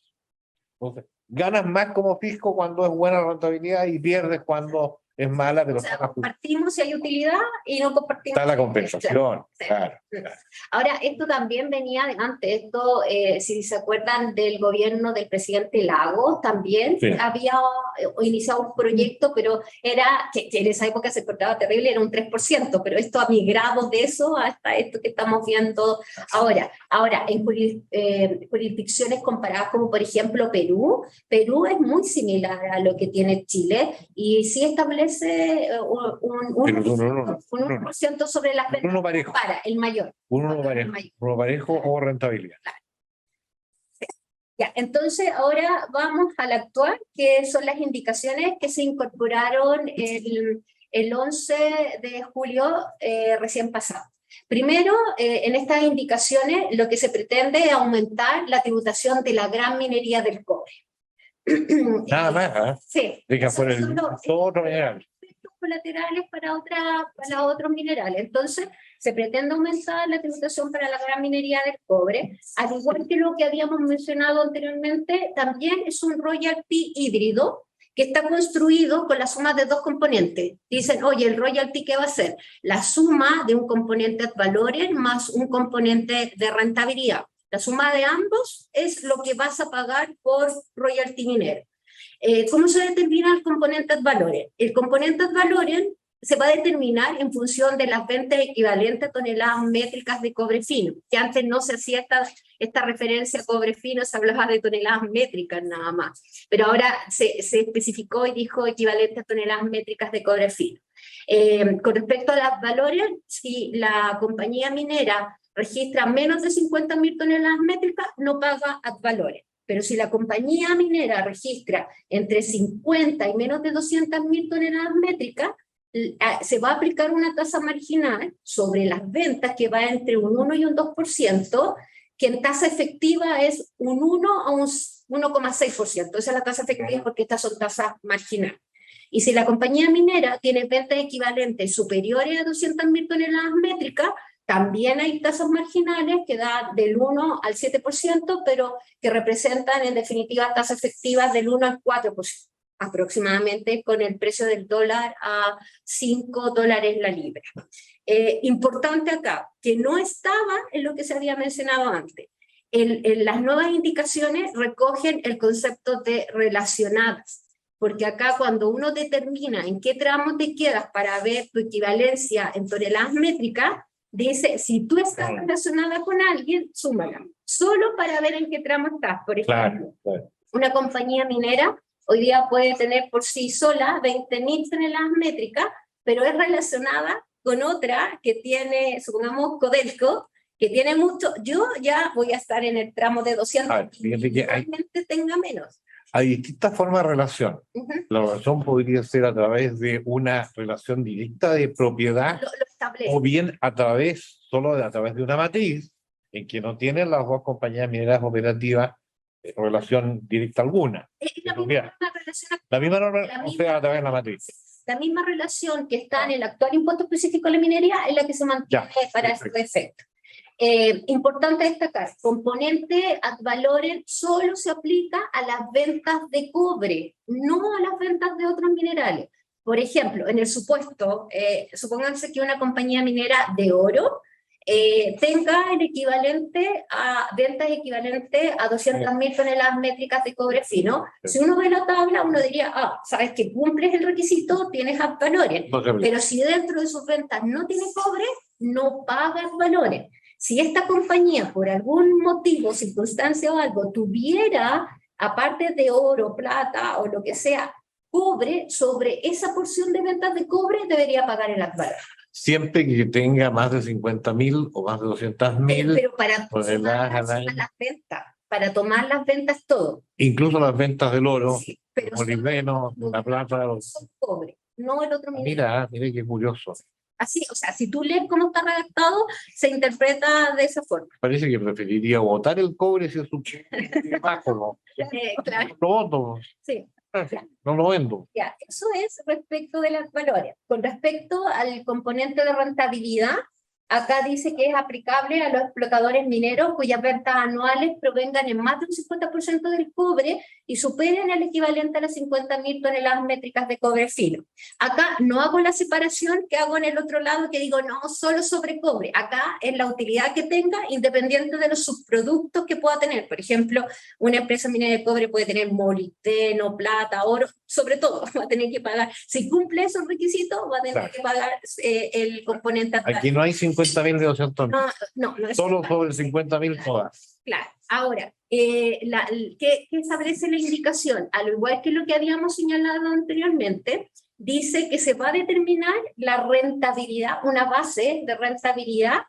Entonces, ganas más como fisco cuando es buena rentabilidad y pierdes cuando es mala, pero O sea, compartimos si hay utilidad y no compartimos. está la compensación. Claro. Ahora, esto también venía de antes, esto, si se acuerdan del gobierno del presidente Lagos, también Sí. había iniciado un proyecto, pero era, que en esa época se cortaba terrible, era un 3%, pero esto ha migrado de eso hasta esto que estamos viendo ahora. Ahora, en jurisdicciones comparadas como por ejemplo Perú es muy similar a lo que tiene Chile y sí establece un 1% sobre las ventas Uno parejo. para el mayor. Uno parejo o rentabilidad. Ya, entonces ahora vamos al actual, que son las indicaciones que se incorporaron el 11 de julio recién pasado. Primero, en estas indicaciones lo que se pretende es aumentar la tributación de la gran minería del cobre. Nada más, ¿eh? Sí. Deja fuera Son otro mineral. efectos colaterales para otros minerales. Entonces, se pretende aumentar la tributación para la gran minería del cobre, al igual que lo que habíamos mencionado anteriormente, también es un royalty híbrido que está construido con la suma de dos componentes. Dicen, oye, el royalty, ¿qué va a ser? La suma de un componente ad valorem más un componente de rentabilidad. La suma de ambos es lo que vas a pagar por royalty minero. ¿Cómo se determina el componente ad valorem? El componente ad valorem se va a determinar en función de las ventas equivalentes a toneladas métricas de cobre fino, que antes no se hacía esta referencia a cobre fino, se hablaba de toneladas métricas nada más, pero ahora se especificó y dijo equivalente a toneladas métricas de cobre fino. Con respecto a las valores, si la compañía minera registra menos de 50.000 toneladas métricas, no paga ad valorem. Pero si la compañía minera registra entre 50 y menos de 200.000 toneladas métricas, se va a aplicar una tasa marginal sobre las ventas que va entre un 1 y un 2%, que en tasa efectiva es un 1 a un 1,6%. Esa es la tasa efectiva porque estas son tasas marginales. Y si la compañía minera tiene ventas equivalentes superiores a 200.000 toneladas métricas, también hay tasas marginales que dan del 1 al 7%, pero que representan en definitiva tasas efectivas del 1 al 4%. Aproximadamente con el precio del dólar a $5 la libra. Importante acá, que no estaba en lo que se había mencionado antes. Las nuevas indicaciones recogen el concepto de relacionadas, porque acá cuando uno determina en qué tramo te quedas para ver tu equivalencia en toneladas métricas, dice, si tú estás relacionada con alguien, súmala, solo para ver en qué tramo estás. Por ejemplo, una compañía minera hoy día puede tener por sí sola 20.000 toneladas métricas, pero es relacionada con otra que tiene, supongamos, Codelco, que tiene mucho. Yo ya voy a estar en el tramo de 200 y realmente tenga menos. Hay distintas formas de relación. La relación podría ser a través de una relación directa de propiedad, o bien solo a través de una matriz, en que no tienen las dos compañías mineras operativas relación directa alguna. La misma relación, o sea, a través de la matriz. La misma relación que está en el actual impuesto específico de la minería es la que se mantiene para este efecto. Importante destacar, componente ad valorem solo se aplica a las ventas de cobre, no a las ventas de otros minerales. Por ejemplo, en el supuesto, supónganse que una compañía minera de oro tenga el equivalente a ventas equivalentes a 200.000 toneladas métricas de cobre fino. Si uno ve la tabla, uno diría, sabes que cumples el requisito, tienes ad valorem. Pero si dentro de sus ventas no tiene cobre, no paga ad valorem. Si esta compañía, por algún motivo, circunstancia o algo, tuviera, aparte de oro, plata o lo que sea, cobre, sobre esa porción de ventas de cobre debería pagar el ad valorem. Siempre que tenga más de 50.000 o más de 200.000. Pero para tomar las ventas, para tomar las ventas todo. Incluso las ventas del oro, sí, molibdeno, la plata. Son cobre, no el otro mineral. Mira qué curioso. Así, o sea, si tú lees cómo está redactado, se interpreta de esa forma. Parece que preferiría votar el cobre si es un bajo, ¿no? Claro. Lo voto. Sí. No lo vendo. Ya, eso es respecto de las valores. Con respecto al componente de rentabilidad, Acá dice que es aplicable a los explotadores mineros cuyas ventas anuales provengan en más de un 50% del cobre y superen el equivalente a las 50.000 toneladas métricas de cobre fino. Acá no hago la separación que hago en el otro lado, que digo no solo sobre cobre. Acá es la utilidad que tenga, independiente de los subproductos que pueda tener. Por ejemplo, una empresa minera de cobre puede tener molibdeno, plata, oro, sobre todo va a tener que pagar, si cumple esos requisitos, va a tener que pagar el componente. Aquí no hay 50.000 de 200.000. No es Solo sobre 50.000 todas. claro. Ahora, ¿qué establece la indicación? Al igual que lo que habíamos señalado anteriormente, dice que se va a determinar la rentabilidad, una base de rentabilidad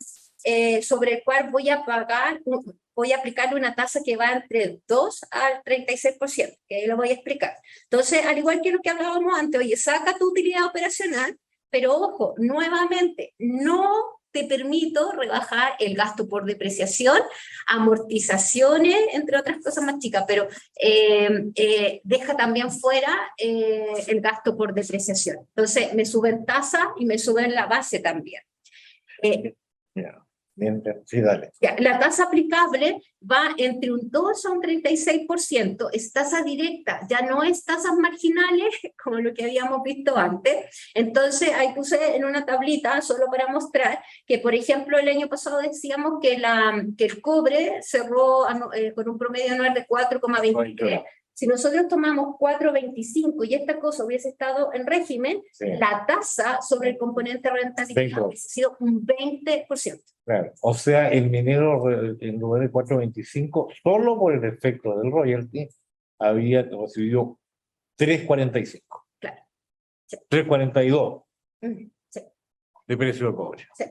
sobre el cual voy a aplicar una tasa que va entre 2 al 36%, que ahí lo voy a explicar. Entonces, al igual que lo que hablábamos antes, oye, saca tu utilidad operacional, pero ojo, nuevamente, no te permito rebajar el gasto por depreciación, amortizaciones, entre otras cosas más chicas, pero deja también fuera el gasto por depreciación. Entonces, me suben tasa y me suben la base también. Bien, sí, dale. La tasa aplicable va entre un 2 a un 36%, es tasa directa, ya no es tasas marginales como lo que habíamos visto antes. Entonces ahí puse en una tablita solo para mostrar que, por ejemplo, el año pasado decíamos que el cobre cerró con un promedio anual de 4,23. Si nosotros tomamos 4,25 y esta cosa hubiese estado en régimen, sí, la tasa sobre el componente rentabilidad hubiese sido un 20%. Claro. O sea, el minero en lugar de 4,25, solo por el efecto del royalty, había recibido 3,45. Claro. Sí. 3,42 sí, de precio de cobre. Sí.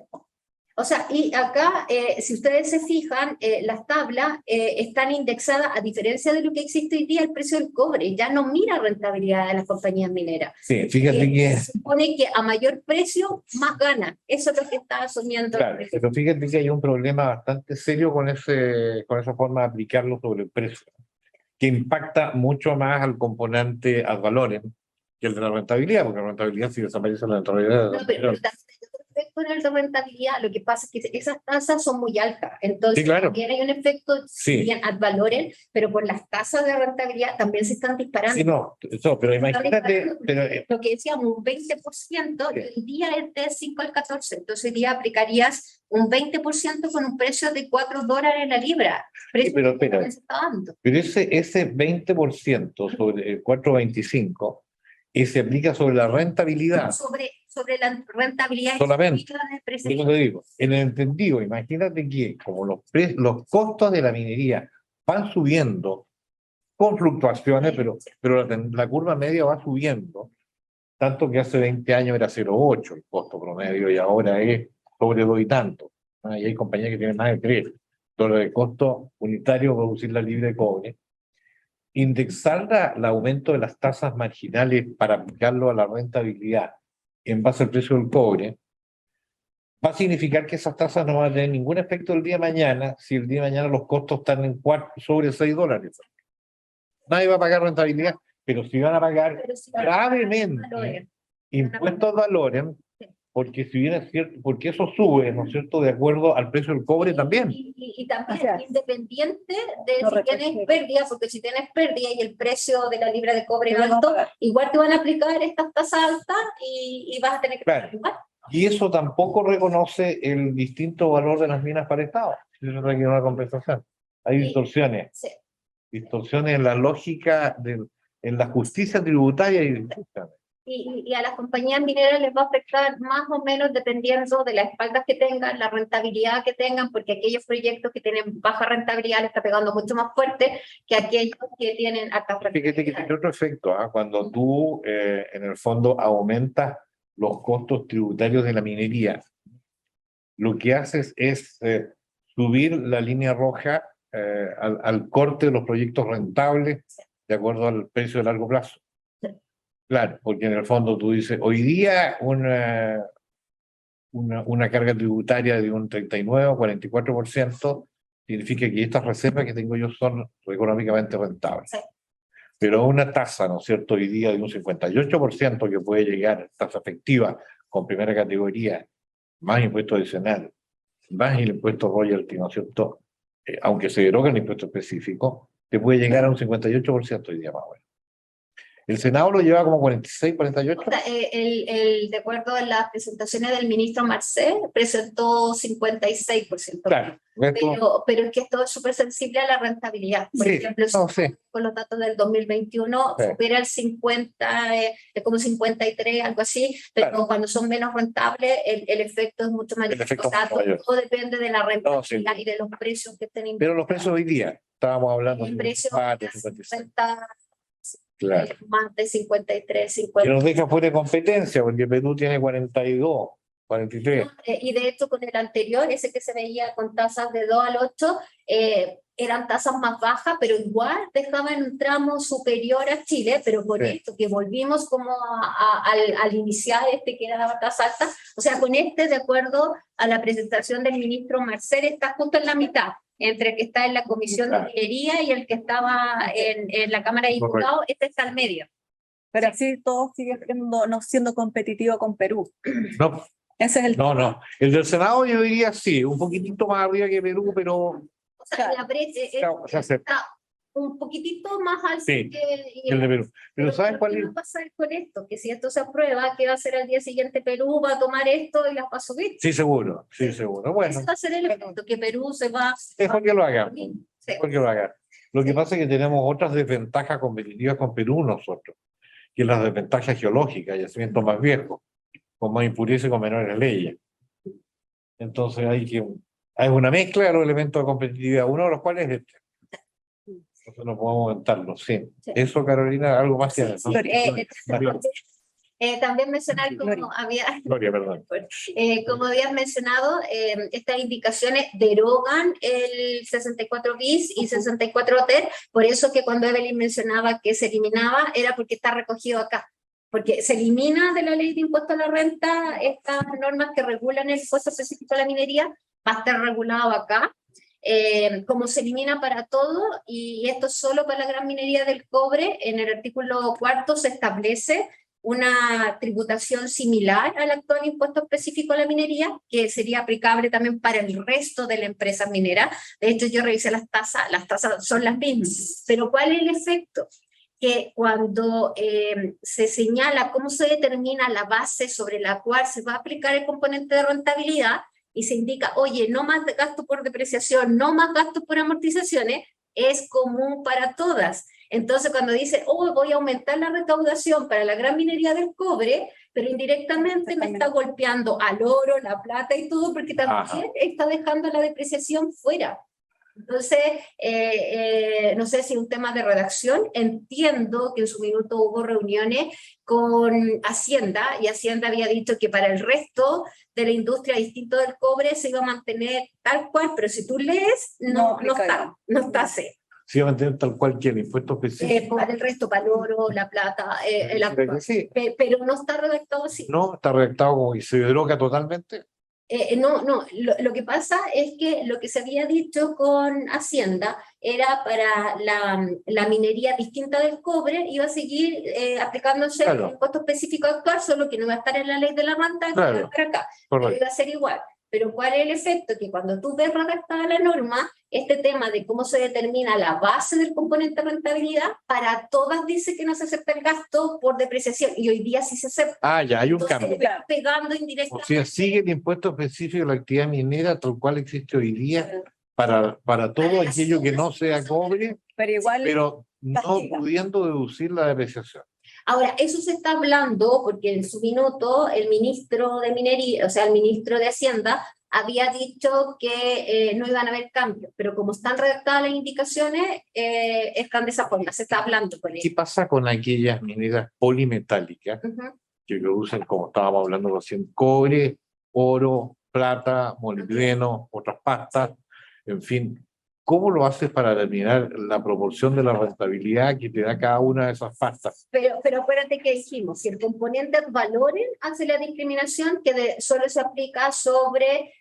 O sea, y acá, si ustedes se fijan, las tablas están indexadas, a diferencia de lo que existe hoy día, el precio del cobre ya no mira rentabilidad de las compañías mineras. Sí, fíjate que se supone que a mayor precio, más gana. Eso es lo que está asumiendo. Claro, pero fíjate que hay un problema bastante serio con esa forma de aplicarlo sobre el precio, que impacta mucho más al componente ad valorem que el de la rentabilidad, porque la rentabilidad, si desaparece la rentabilidad. No, pero con el de rentabilidad, lo que pasa es que esas tasas son muy altas, entonces sí, claro, también hay un efecto sí, bien ad valorem, pero por las tasas de rentabilidad también se están disparando. Sí, no, eso, pero imagínate, lo que decíamos, un 20%, sí, el día es de 5 al 14, entonces hoy día aplicarías un 20% con un precio de $4 la libra. Sí, pero ese 20% sobre el 4,25 se aplica sobre la rentabilidad. Sobre la rentabilidad. Solamente. Por eso te digo, en el entendido, imagínate que como los costos de la minería van subiendo con fluctuaciones, pero la curva media va subiendo, tanto que hace 20 años era 0,8 el costo promedio y ahora es sobre 2 y tanto. Y hay compañías que tienen más de 3. Entonces el costo unitario para producir la libra de cobre. Indexar el aumento de las tasas marginales para aplicarlo a la rentabilidad en base al precio del cobre, va a significar que esas tasas no van a tener ningún efecto el día de mañana si el día de mañana los costos están en sobre $6. Nadie va a pagar rentabilidad, pero si van a pagar gravemente impuestos al valorem, porque si bien es cierto, porque eso sube, ¿no es cierto?, de acuerdo al precio del cobre también. Y también independiente de si tienes pérdida, porque si tienes pérdida y el precio de la libra de cobre es alto, igual te van a aplicar estas tasas altas y vas a tener que pagar igual. Y eso tampoco reconoce el distinto valor de las minas para el Estado. Eso requiere una compensación. Hay distorsiones. Sí. Distorsiones en la lógica, en la justicia tributaria y distorsiones. Y a las compañías mineras les va a afectar más o menos dependiendo de las espaldas que tengan, la rentabilidad que tengan, porque aquellos proyectos que tienen baja rentabilidad les está pegando mucho más fuerte que aquellos que tienen alta rentabilidad. Fíjate que tiene otro efecto, cuando tú en el fondo aumentas los costos tributarios de la minería, lo que haces es subir la línea roja al corte de los proyectos rentables de acuerdo al precio de largo plazo. Claro, porque en el fondo tú dices, hoy día una carga tributaria de un 39 o 44% significa que estas reservas que tengo yo son económicamente rentables. Sí. Pero una tasa, ¿no es cierto?, hoy día de un 58% que puede llegar, tasa efectiva con primera categoría, más impuesto adicional, más el impuesto royalty, ¿no es cierto? Aunque se deroga el impuesto específico, te puede llegar a un 58% hoy día más o menos. El Senado lo lleva como 46, 48. O sea, de acuerdo a las presentaciones del ministro Marcel, presentó 56%. Claro. Pero es que esto es súper sensible a la rentabilidad. Por Sí, ejemplo, no, sí. con los datos del 2021, Sí. supera el 50, es como 53, algo así, pero Claro. cuando son menos rentables, el efecto es mucho mayor. El efecto O sea, es mucho mayor. todo depende de la rentabilidad No, sí. y de los precios que estén Pero los precios hoy día, estábamos hablando en de precios 56. 50, Claro. más de 53, Que 50. nos deja fuera de competencia, porque Perú tiene 42, 43. Y de hecho con el anterior, ese que se veía con tasas de 2 al 8, eran tasas más bajas, pero igual dejaban un tramo superior a Chile, pero por Sí. esto que volvimos como al iniciar que era la tasa alta, o sea, con de acuerdo a la presentación del ministro Marcel, está justo en la mitad, entre el que está en la Comisión de Minería y el que estaba en la Cámara de Diputados, está al medio. Pero así todo sigue no siendo competitivo con Perú. No, Ese es el no. El del Senado yo diría sí, un poquitito más arriba que Perú, pero O sea, la brecha claro, se acepta. está un poquitito más alto Sí, que el de Perú. Pero ¿sabes cuál ¿qué es? va a pasar con esto? Que si esto se aprueba, ¿qué va a hacer al día siguiente Perú? Va a tomar esto y las va a subir. Sí, seguro, sí, seguro. Bueno, Ese va a ser el efecto, que Perú se va mejor que lo hagan. Sí. Mejor que lo hagan. Lo que pasa es que tenemos otras desventajas competitivas con Perú nosotros, que las desventajas geológicas, yacimientos más viejos, con más impureza y con menores leyes. Entonces hay una mezcla de los elementos de competitividad, uno de los cuales es este. Entonces no podemos aumentarlo, sí. Sí. Eso, Carolina, algo más tienes, ¿no? También mencionar como Gloria, perdón. como habías mencionado, estas indicaciones derogan el 64 bis y 64 ter, por eso que cuando Evelyn mencionaba que se eliminaba, era porque está recogido acá. Porque se elimina de la ley de impuesto a la renta estas normas que regulan el impuesto específico a la minería, va a estar regulado acá. Como se elimina para todo, y esto es solo para la gran minería del cobre, en el artículo 4 se establece una tributación similar al actual impuesto específico a la minería, que sería aplicable también para el resto de la empresa minera. De hecho, yo revisé las tasas son las mismas. Pero ¿cuál es el efecto? Que cuando se señala cómo se determina la base sobre la cual se va a aplicar el componente de rentabilidad, y se indica, oye, no más gasto por depreciación, no más gasto por amortizaciones, es común para todas. Entonces, cuando dice, oh, voy a aumentar la recaudación para la gran minería del cobre, pero indirectamente me está golpeando al oro, la plata y todo, porque también está dejando la depreciación fuera. Entonces, no sé si un tema de redacción, entiendo que en su minuto hubo reuniones con Hacienda, y Hacienda había dicho que para el resto de la industria distinto del cobre se iba a mantener tal cual, pero si tú lees, no está así. Sí, va a mantener tal cual que el impuesto específico. Para el resto, para el oro, la plata, Sí. pero no está redactado así. No, está redactado como que se deroga totalmente. No, lo que pasa es que lo que se había dicho con Hacienda era para la minería distinta del cobre, iba a seguir aplicándose el impuesto específico actual, solo que no iba a estar en la ley de la renta, Claro. para acá, pero iba a ser igual. Pero ¿cuál es el efecto? Que cuando tú ves redactada la norma, este tema de cómo se determina la base del componente de rentabilidad, para todas dice que no se acepta el gasto por depreciación, y hoy día sí se acepta. Ya hay un Entonces, cambio. pegando indirectamente. O sea, sigue el impuesto específico de la actividad minera tal cual existe hoy día para todo aquello que no sea cobre, pero no pudiendo deducir la depreciación. Ahora, eso se está hablando porque en su minuto el ministro de Minería, o sea, el ministro de Hacienda, había dicho que no iban a haber cambios, pero como están redactadas las indicaciones, están de esa forma, se está hablando con ellos. ¿Qué pasa con aquellas mineras polimetálicas que producen, como estábamos hablando recién, cobre, oro, plata, molibdeno, otras pastas, en fin? ¿Cómo lo haces para determinar la proporción de la rentabilidad que te da cada una de esas pastas? Pero acuérdate que dijimos, si el componente valores hace la discriminación, que solo se aplica sobre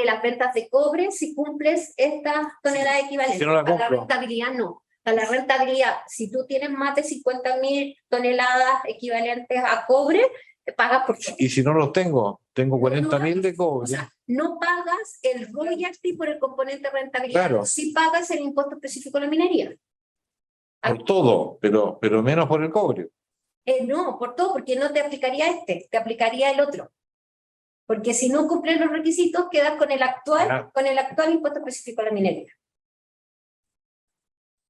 las ventas de cobre si cumples estas toneladas equivalentes. Si no la para la compro. rentabilidad no. Para la rentabilidad, si tú tienes más de 50.000 toneladas equivalentes a cobre, pagas por... Y si no los tengo 40.000 de O cobre. sea, no pagas el royalty por el componente de rentabilidad, Claro. sí pagas el impuesto específico a la minería. Por todo, pero menos por el cobre. No, por todo, porque no te aplicaría te aplicaría el otro. Porque si no cumples los requisitos, quedas con el actual impuesto específico a la minería.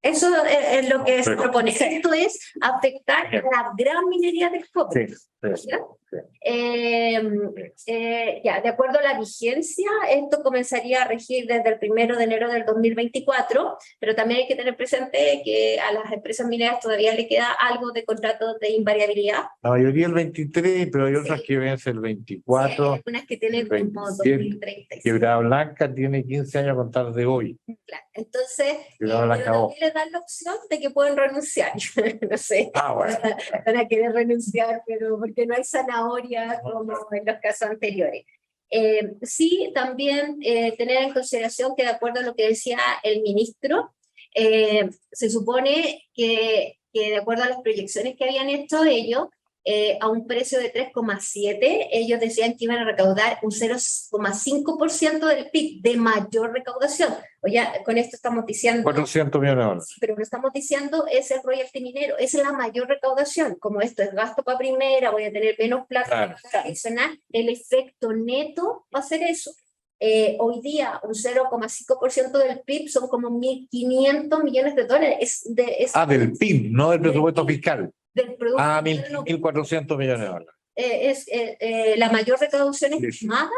Eso es lo que se propone. Esto es afectar a la gran minería del cobre. Sí. ¿Ya? Ya, de acuerdo a la vigencia, esto comenzaría a regir desde el 1 de enero del 2024, pero también hay que tener presente que a las empresas mineras todavía le queda algo de contrato de invariabilidad. La mayoría el 23, pero hay otras que vencen el Sí, 24. hay algunas que tienen el como 27, 2036. Quebrada Blanca tiene 15 años a contar de hoy. Claro. Entonces, Quebrada Blanca pero también le dan la opción de que pueden renunciar. No sé, Bueno. van a querer renunciar, pero porque no hay zanahoria como en los casos anteriores. Sí, también tener en consideración que de acuerdo a lo que decía el ministro, se supone que de acuerdo a las proyecciones que habían hecho ellos, a un precio de 3,7, ellos decían que iban a recaudar un 0,5% del PIB de mayor recaudación. Oye, con esto estamos diciendo... 400 millones de dólares. Pero lo que estamos diciendo es el royalty minero, es la mayor recaudación. Como esto es gasto para primera, voy a tener menos plata adicional, el efecto neto va a ser eso. Hoy día un 0,5% del PIB son como 1.500 millones de dólares. Del PIB, no del presupuesto fiscal. Del producto 1.400 millones de dólares. Es la mayor recaudación estimada.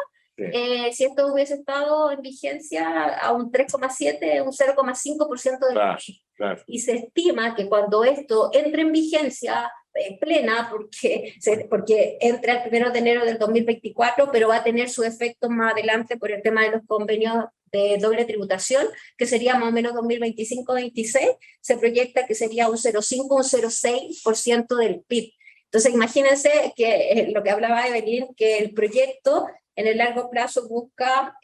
Si esto hubiese estado en vigencia a un 3,7, un 0,5% del PIB. Claro. Y se estima que cuando esto entre en vigencia plena, porque entra el 1 de enero del 2024, pero va a tener su efecto más adelante por el tema de los convenios de doble tributación, que sería más o menos 2025-26, se proyecta que sería un 0,5, un 0,6% del PIB. Entonces imagínense que lo que hablaba Evelyn, que el proyecto en el largo plazo busca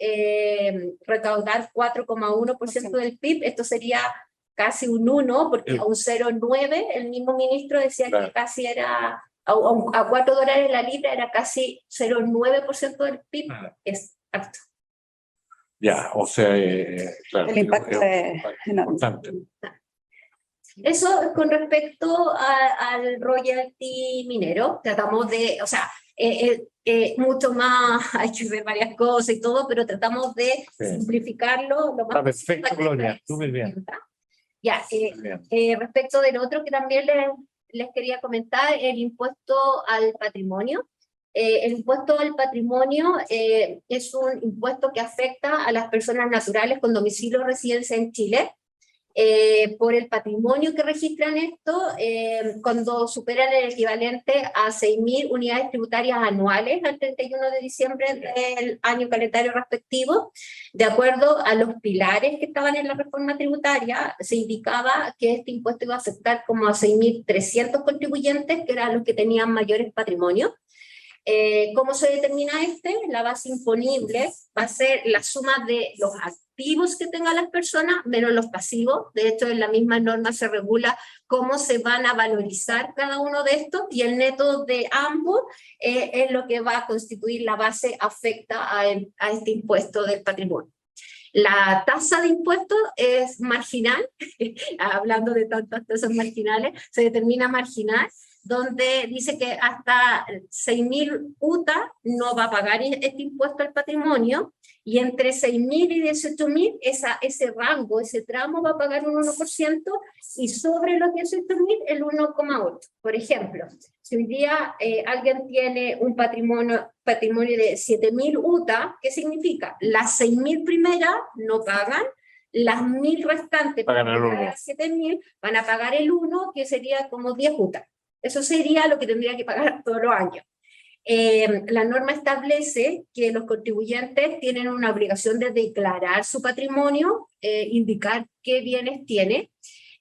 recaudar 4,1% del PIB, esto sería casi un 1, porque a un 0,9 el mismo ministro decía que casi era, a $4 la libra era casi 0,9% del PIB, es alto. Ya, o sea, claro. El impacto es importante. Eso es con respecto al royalty minero. Tratamos de, o sea, mucho más, hay que ver varias cosas y todo, pero tratamos de simplificarlo lo más perfecto, posible. Gloria, tú muy bien. Ya, respecto del otro que también les quería comentar, el impuesto al patrimonio. El impuesto al patrimonio es un impuesto que afecta a las personas naturales con domicilio o residencia en Chile. Por el patrimonio que registran esto, cuando superan el equivalente a 6.000 unidades tributarias anuales al 31 de diciembre del año calendario respectivo, de acuerdo a los pilares que estaban en la reforma tributaria, se indicaba que este impuesto iba a afectar como a 6.300 contribuyentes, que eran los que tenían mayores patrimonios. ¿Cómo se determina La base imponible va a ser la suma de los activos que tengan las personas menos los pasivos. De hecho, en la misma norma se regula cómo se van a valorizar cada uno de estos, y el neto de ambos es lo que va a constituir la base afecta a este impuesto del patrimonio. La tasa de impuesto es marginal, hablando de tantas tasas marginales, se determina marginal, donde dice que hasta 6.000 UTA no va a pagar este impuesto al patrimonio, y entre 6.000 y 18.000 ese rango, ese tramo va a pagar un 1%, y sobre los 18.000 el 1,8%. Por ejemplo, si hoy día alguien tiene un patrimonio de 7.000 UTA, ¿qué significa? Las 6.000 primeras no pagan, las 1.000 restantes, pagan el 1. Las 7.000 van a pagar el 1, que sería como 10 UTA. Eso sería lo que tendría que pagar todos los años. La norma establece que los contribuyentes tienen una obligación de declarar su patrimonio, indicar qué bienes tiene,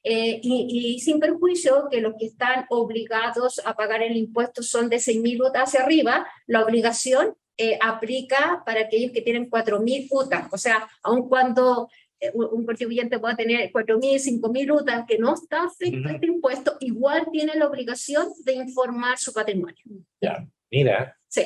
y sin perjuicio que los que están obligados a pagar el impuesto son de 6.000 UTA hacia arriba, la obligación aplica para aquellos que tienen 4.000 UTA. O sea, aun cuando un contribuyente pueda tener 4.000, 5.000 UTA que no está afecto a este impuesto, igual tiene la obligación de informar su patrimonio. Ya. Mira, Sí.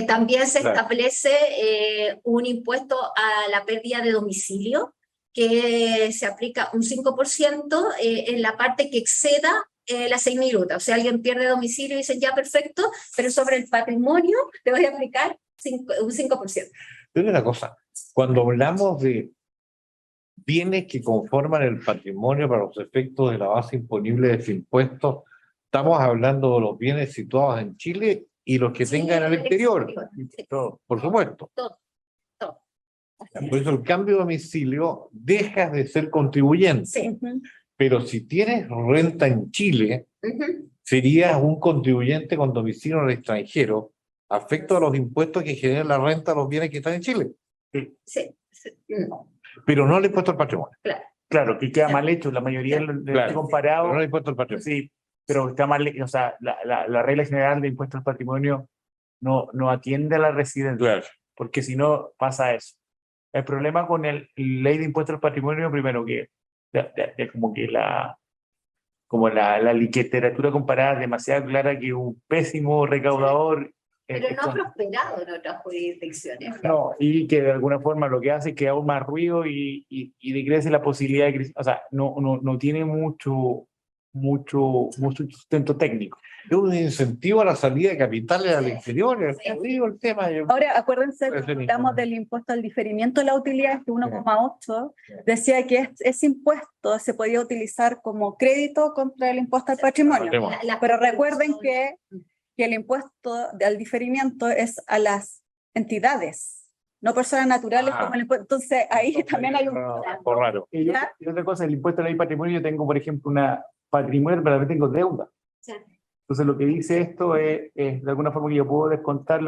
También se Claro. establece un impuesto a la pérdida de domicilio que se aplica un 5% en la parte que exceda las 6.000 UTA. O sea, alguien pierde domicilio y dicen, ya, perfecto, pero sobre el patrimonio te voy a aplicar un 5%. pero una cosa, cuando hablamos de bienes que conforman el patrimonio para los efectos de la base imponible de este impuesto, estamos hablando de los bienes situados en Chile y los que Sí, tengan al exterior, sí, por supuesto. todo. Por eso el cambio de domicilio dejas de ser contribuyente, Sí. pero si tienes renta en Chile, Ujú. serías un contribuyente con domicilio en el extranjero, afecto a los impuestos que genera la renta a los bienes que están en Chile, Sí. pero no el impuesto al patrimonio. Claro, que queda mal hecho, la mayoría de Claro, comparado. pero no el impuesto al patrimonio. Sí, pero está mal, o sea, la regla general de impuesto al patrimonio no atiende a la residencia, Claro. porque si no pasa eso. El problema con el ley de impuesto al patrimonio, primero que como la literatura comparada es demasiado clara que un pésimo recaudador Pero no ha prosperado en otras jurisdicciones. no, y que de alguna forma lo que hace es que aún más ruido y decrece la posibilidad de crecer. O sea, no tiene mucho sustento técnico. Es un incentivo a la salida de capitales al exterior, es terrible el tema. Ahora, acuérdense Puede ser que hablamos del impuesto al diferimiento de la utilidad, que 1,8, Sí. decía que ese impuesto se podía utilizar como crédito contra el impuesto al patrimonio. Pero recuerden que el impuesto al diferimiento es a las entidades, no personas naturales como el impuesto. Entonces, ahí también hay un... Por raro. Y otra cosa, el impuesto a la ley de patrimonio, yo tengo, por ejemplo, una patrimonio, pero también tengo deuda. Sí. Entonces, lo que dice esto es de alguna forma que yo puedo descontar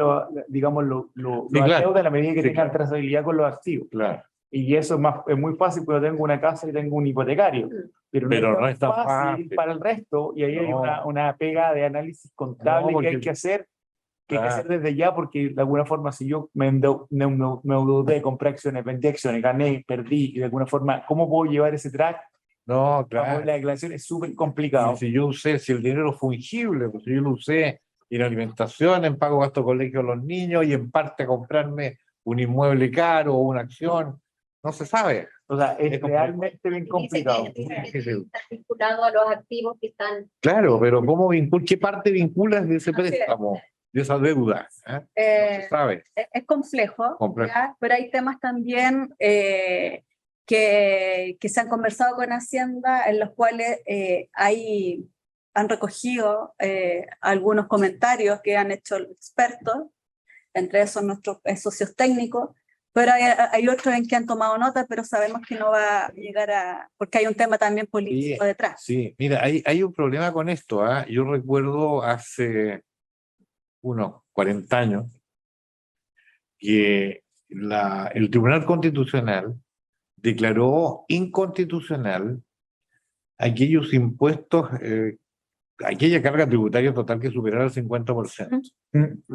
digamos, Sí, la claro. deuda a la medida que Sí, tengan claro. trazabilidad con los activos. Claro. Y eso es muy fácil porque yo tengo una casa y tengo un hipotecario. Pero no es tan fácil para el resto, y ahí hay una pega de análisis contable No, que hay porque- que hacer, que hay que Claro. hacer desde ya, porque de alguna forma si yo me endeudé, compré acciones, vendí acciones, gané, perdí, y de alguna forma, ¿cómo puedo llevar ese track? No, claro. La declaración es súper complicado. Y si yo usé, si el dinero es fungible, pues si yo lo usé en alimentación, en pago gasto colegio a los niños y en parte a comprarme un inmueble caro o una acción, no se sabe. O sea, es Es realmente bien complicado. Dice que está vinculado a los activos que están... Claro, pero ¿cómo qué parte vinculas de ese Así es. préstamo, de esa deuda? No se sabe. Es complejo, Complejo. ¿ya? Pero hay temas también que se han conversado con Hacienda, en los cuales han recogido algunos comentarios que han hecho los expertos, entre esos nuestros socios técnicos, pero hay otros en que han tomado nota, pero sabemos que no va a llegar a... porque hay un tema también político detrás. Sí, mira, hay un problema con esto. Yo recuerdo hace unos 40 años que el Tribunal Constitucional declaró inconstitucional aquellos impuestos, aquella carga tributaria total que superara el 50%.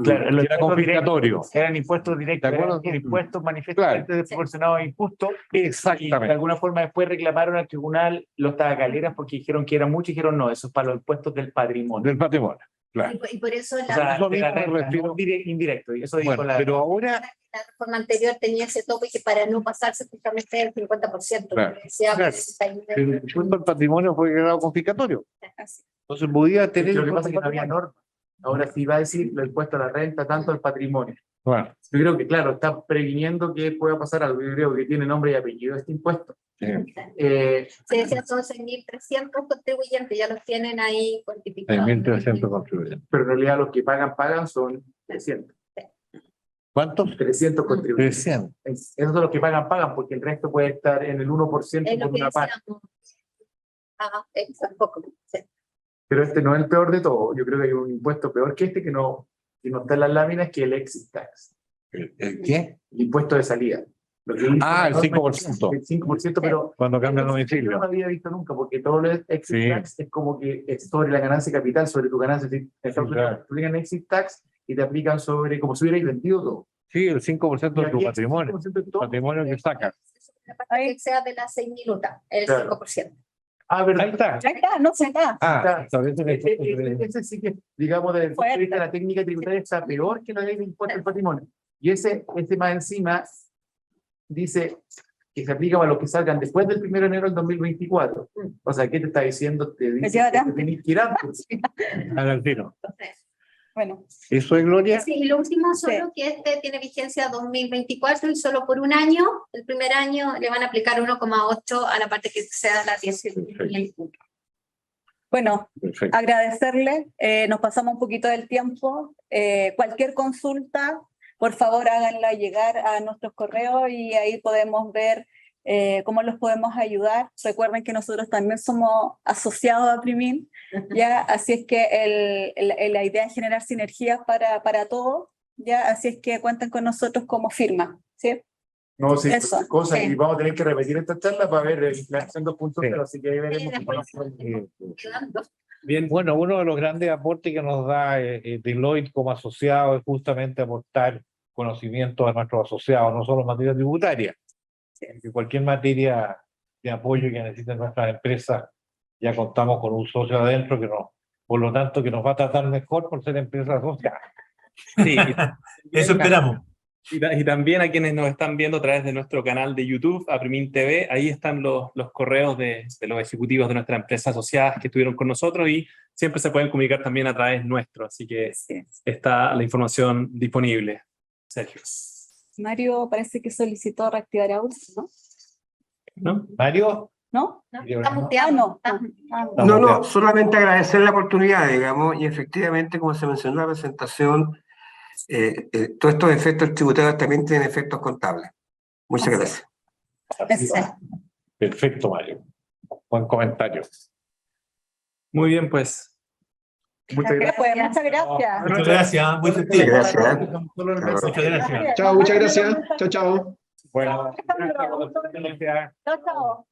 Claro, Era confiscatorio. Eran impuestos directos, ¿De acuerdo? eran impuestos manifestamente desproporcionados e injustos. Y de Exactamente. alguna forma después reclamaron al tribunal los tabacaleras porque dijeron que era mucho y dijeron no, eso es para los impuestos del patrimonio. Del patrimonio, claro. Y por eso O sea, Eso de la mismo me renta, refiero. no indirecto. Y eso dijo Bueno, pero ahora, la reforma anterior tenía ese tope que para no pasarse justamente del 50%. Claro, que decía, claro. el impuesto al patrimonio fue declarado confiscatorio. Así. Entonces podía tener... lo que pasa es que no había norma. Ahora sí va a decir el impuesto a la renta, tanto al patrimonio. Bueno, Yo creo que, claro, está previniendo que pueda pasar algo. Yo creo que tiene nombre y apellido este impuesto. sí. Se decía son 6.300 contribuyentes, ya los tienen ahí cuantificados. 6.300 contribuyentes. Pero en realidad los que pagan son 300. ¿Cuántos? 300 contribuyentes. 300. Esos son los que pagan, porque el resto puede estar en el 1% Es lo por que una parte. decíamos. Tampoco. Sí. Pero este no es el peor de todo. Yo creo que hay un impuesto peor que este que no está en las láminas, que el exit tax. ¿El qué? El impuesto de salida. Lo que dice El la norma 5%. es el 5%, pero Cuando cambia el no domicilio. lo había visto nunca, porque todo el exit Sí. tax es como que es sobre la ganancia de capital, sobre tu ganancia. En Estados Unidos claro. te aplican exit tax y te aplican sobre, como si hubierais vendido todo. Sí, el 5% Y de tu aquí patrimonio. 5% de todo. Patrimonio que sacas. La parte que sea de las 6.000 UTA, el Claro. 5%. Ah, verdad. Ahí está. Ya está, no se está. Ah, sabes que Ese sí que, digamos, desde el punto de vista de la técnica tributaria está peor que la ley de impuesto al patrimonio. Y ese más encima dice que se aplica para los que salgan después del 1 de enero del 2024. O sea, ¿qué te está diciendo? Te dice lleva que tanto. te tenés que ir antes. al tiro. Bueno, ¿Eso es Gloria? Sí, y lo último solo que este tiene vigencia 2024 y solo por un año. El primer año le van a aplicar 1,8 a la parte que sea la 10.000. bueno, Perfecto. agradecerle, nos pasamos un poquito del tiempo. Cualquier consulta, por favor háganla llegar a nuestros correos y ahí podemos ver cómo los podemos ayudar. Recuerden que nosotros también somos asociados a Primin, ¿ya? Así es que la idea es generar sinergias para todos, ¿ya? Así es que cuenten con nosotros como firma, ¿sí? No, sí, Eso, cosas, sí. y vamos a tener que repetir esta charla para ver la acción 2.0, así que ahí veremos. Bien, Bueno, uno de los grandes aportes que nos da Deloitte como asociado es justamente aportar conocimiento a nuestros asociados, no solo en materia tributaria, que cualquier materia de apoyo que necesiten nuestras empresas, ya contamos con un socio adentro que nos, por lo tanto, que nos va a tratar mejor por ser empresa asociada. sí. Eso esperamos. Y también a quienes nos están viendo a través de nuestro canal de YouTube, a Primin TV, ahí están los correos de los ejecutivos de nuestras empresas asociadas que estuvieron con nosotros y siempre se pueden comunicar también a través nuestro, así que Sí. está la información disponible. Sergio, Mario parece que solicitó reactivar audio, ¿no? ¿no? Mario, ¿No? No, Yo- está Ah, muteado. no. Está- Ah, No, solamente agradecer la oportunidad, digamos, y efectivamente, como se mencionó en la presentación, todos estos efectos tributarios también tienen efectos contables. Muchas gracias. ese. perfecto, Mario. Buen comentario. Muy bien, pues. Muchas gracias. Pues, muchas gracias. Muchas gracias, muy Muchas gentil. gracias. Muchas gracias. Chao, muchas gracias. Chao, chao. Bueno, Chao, chao.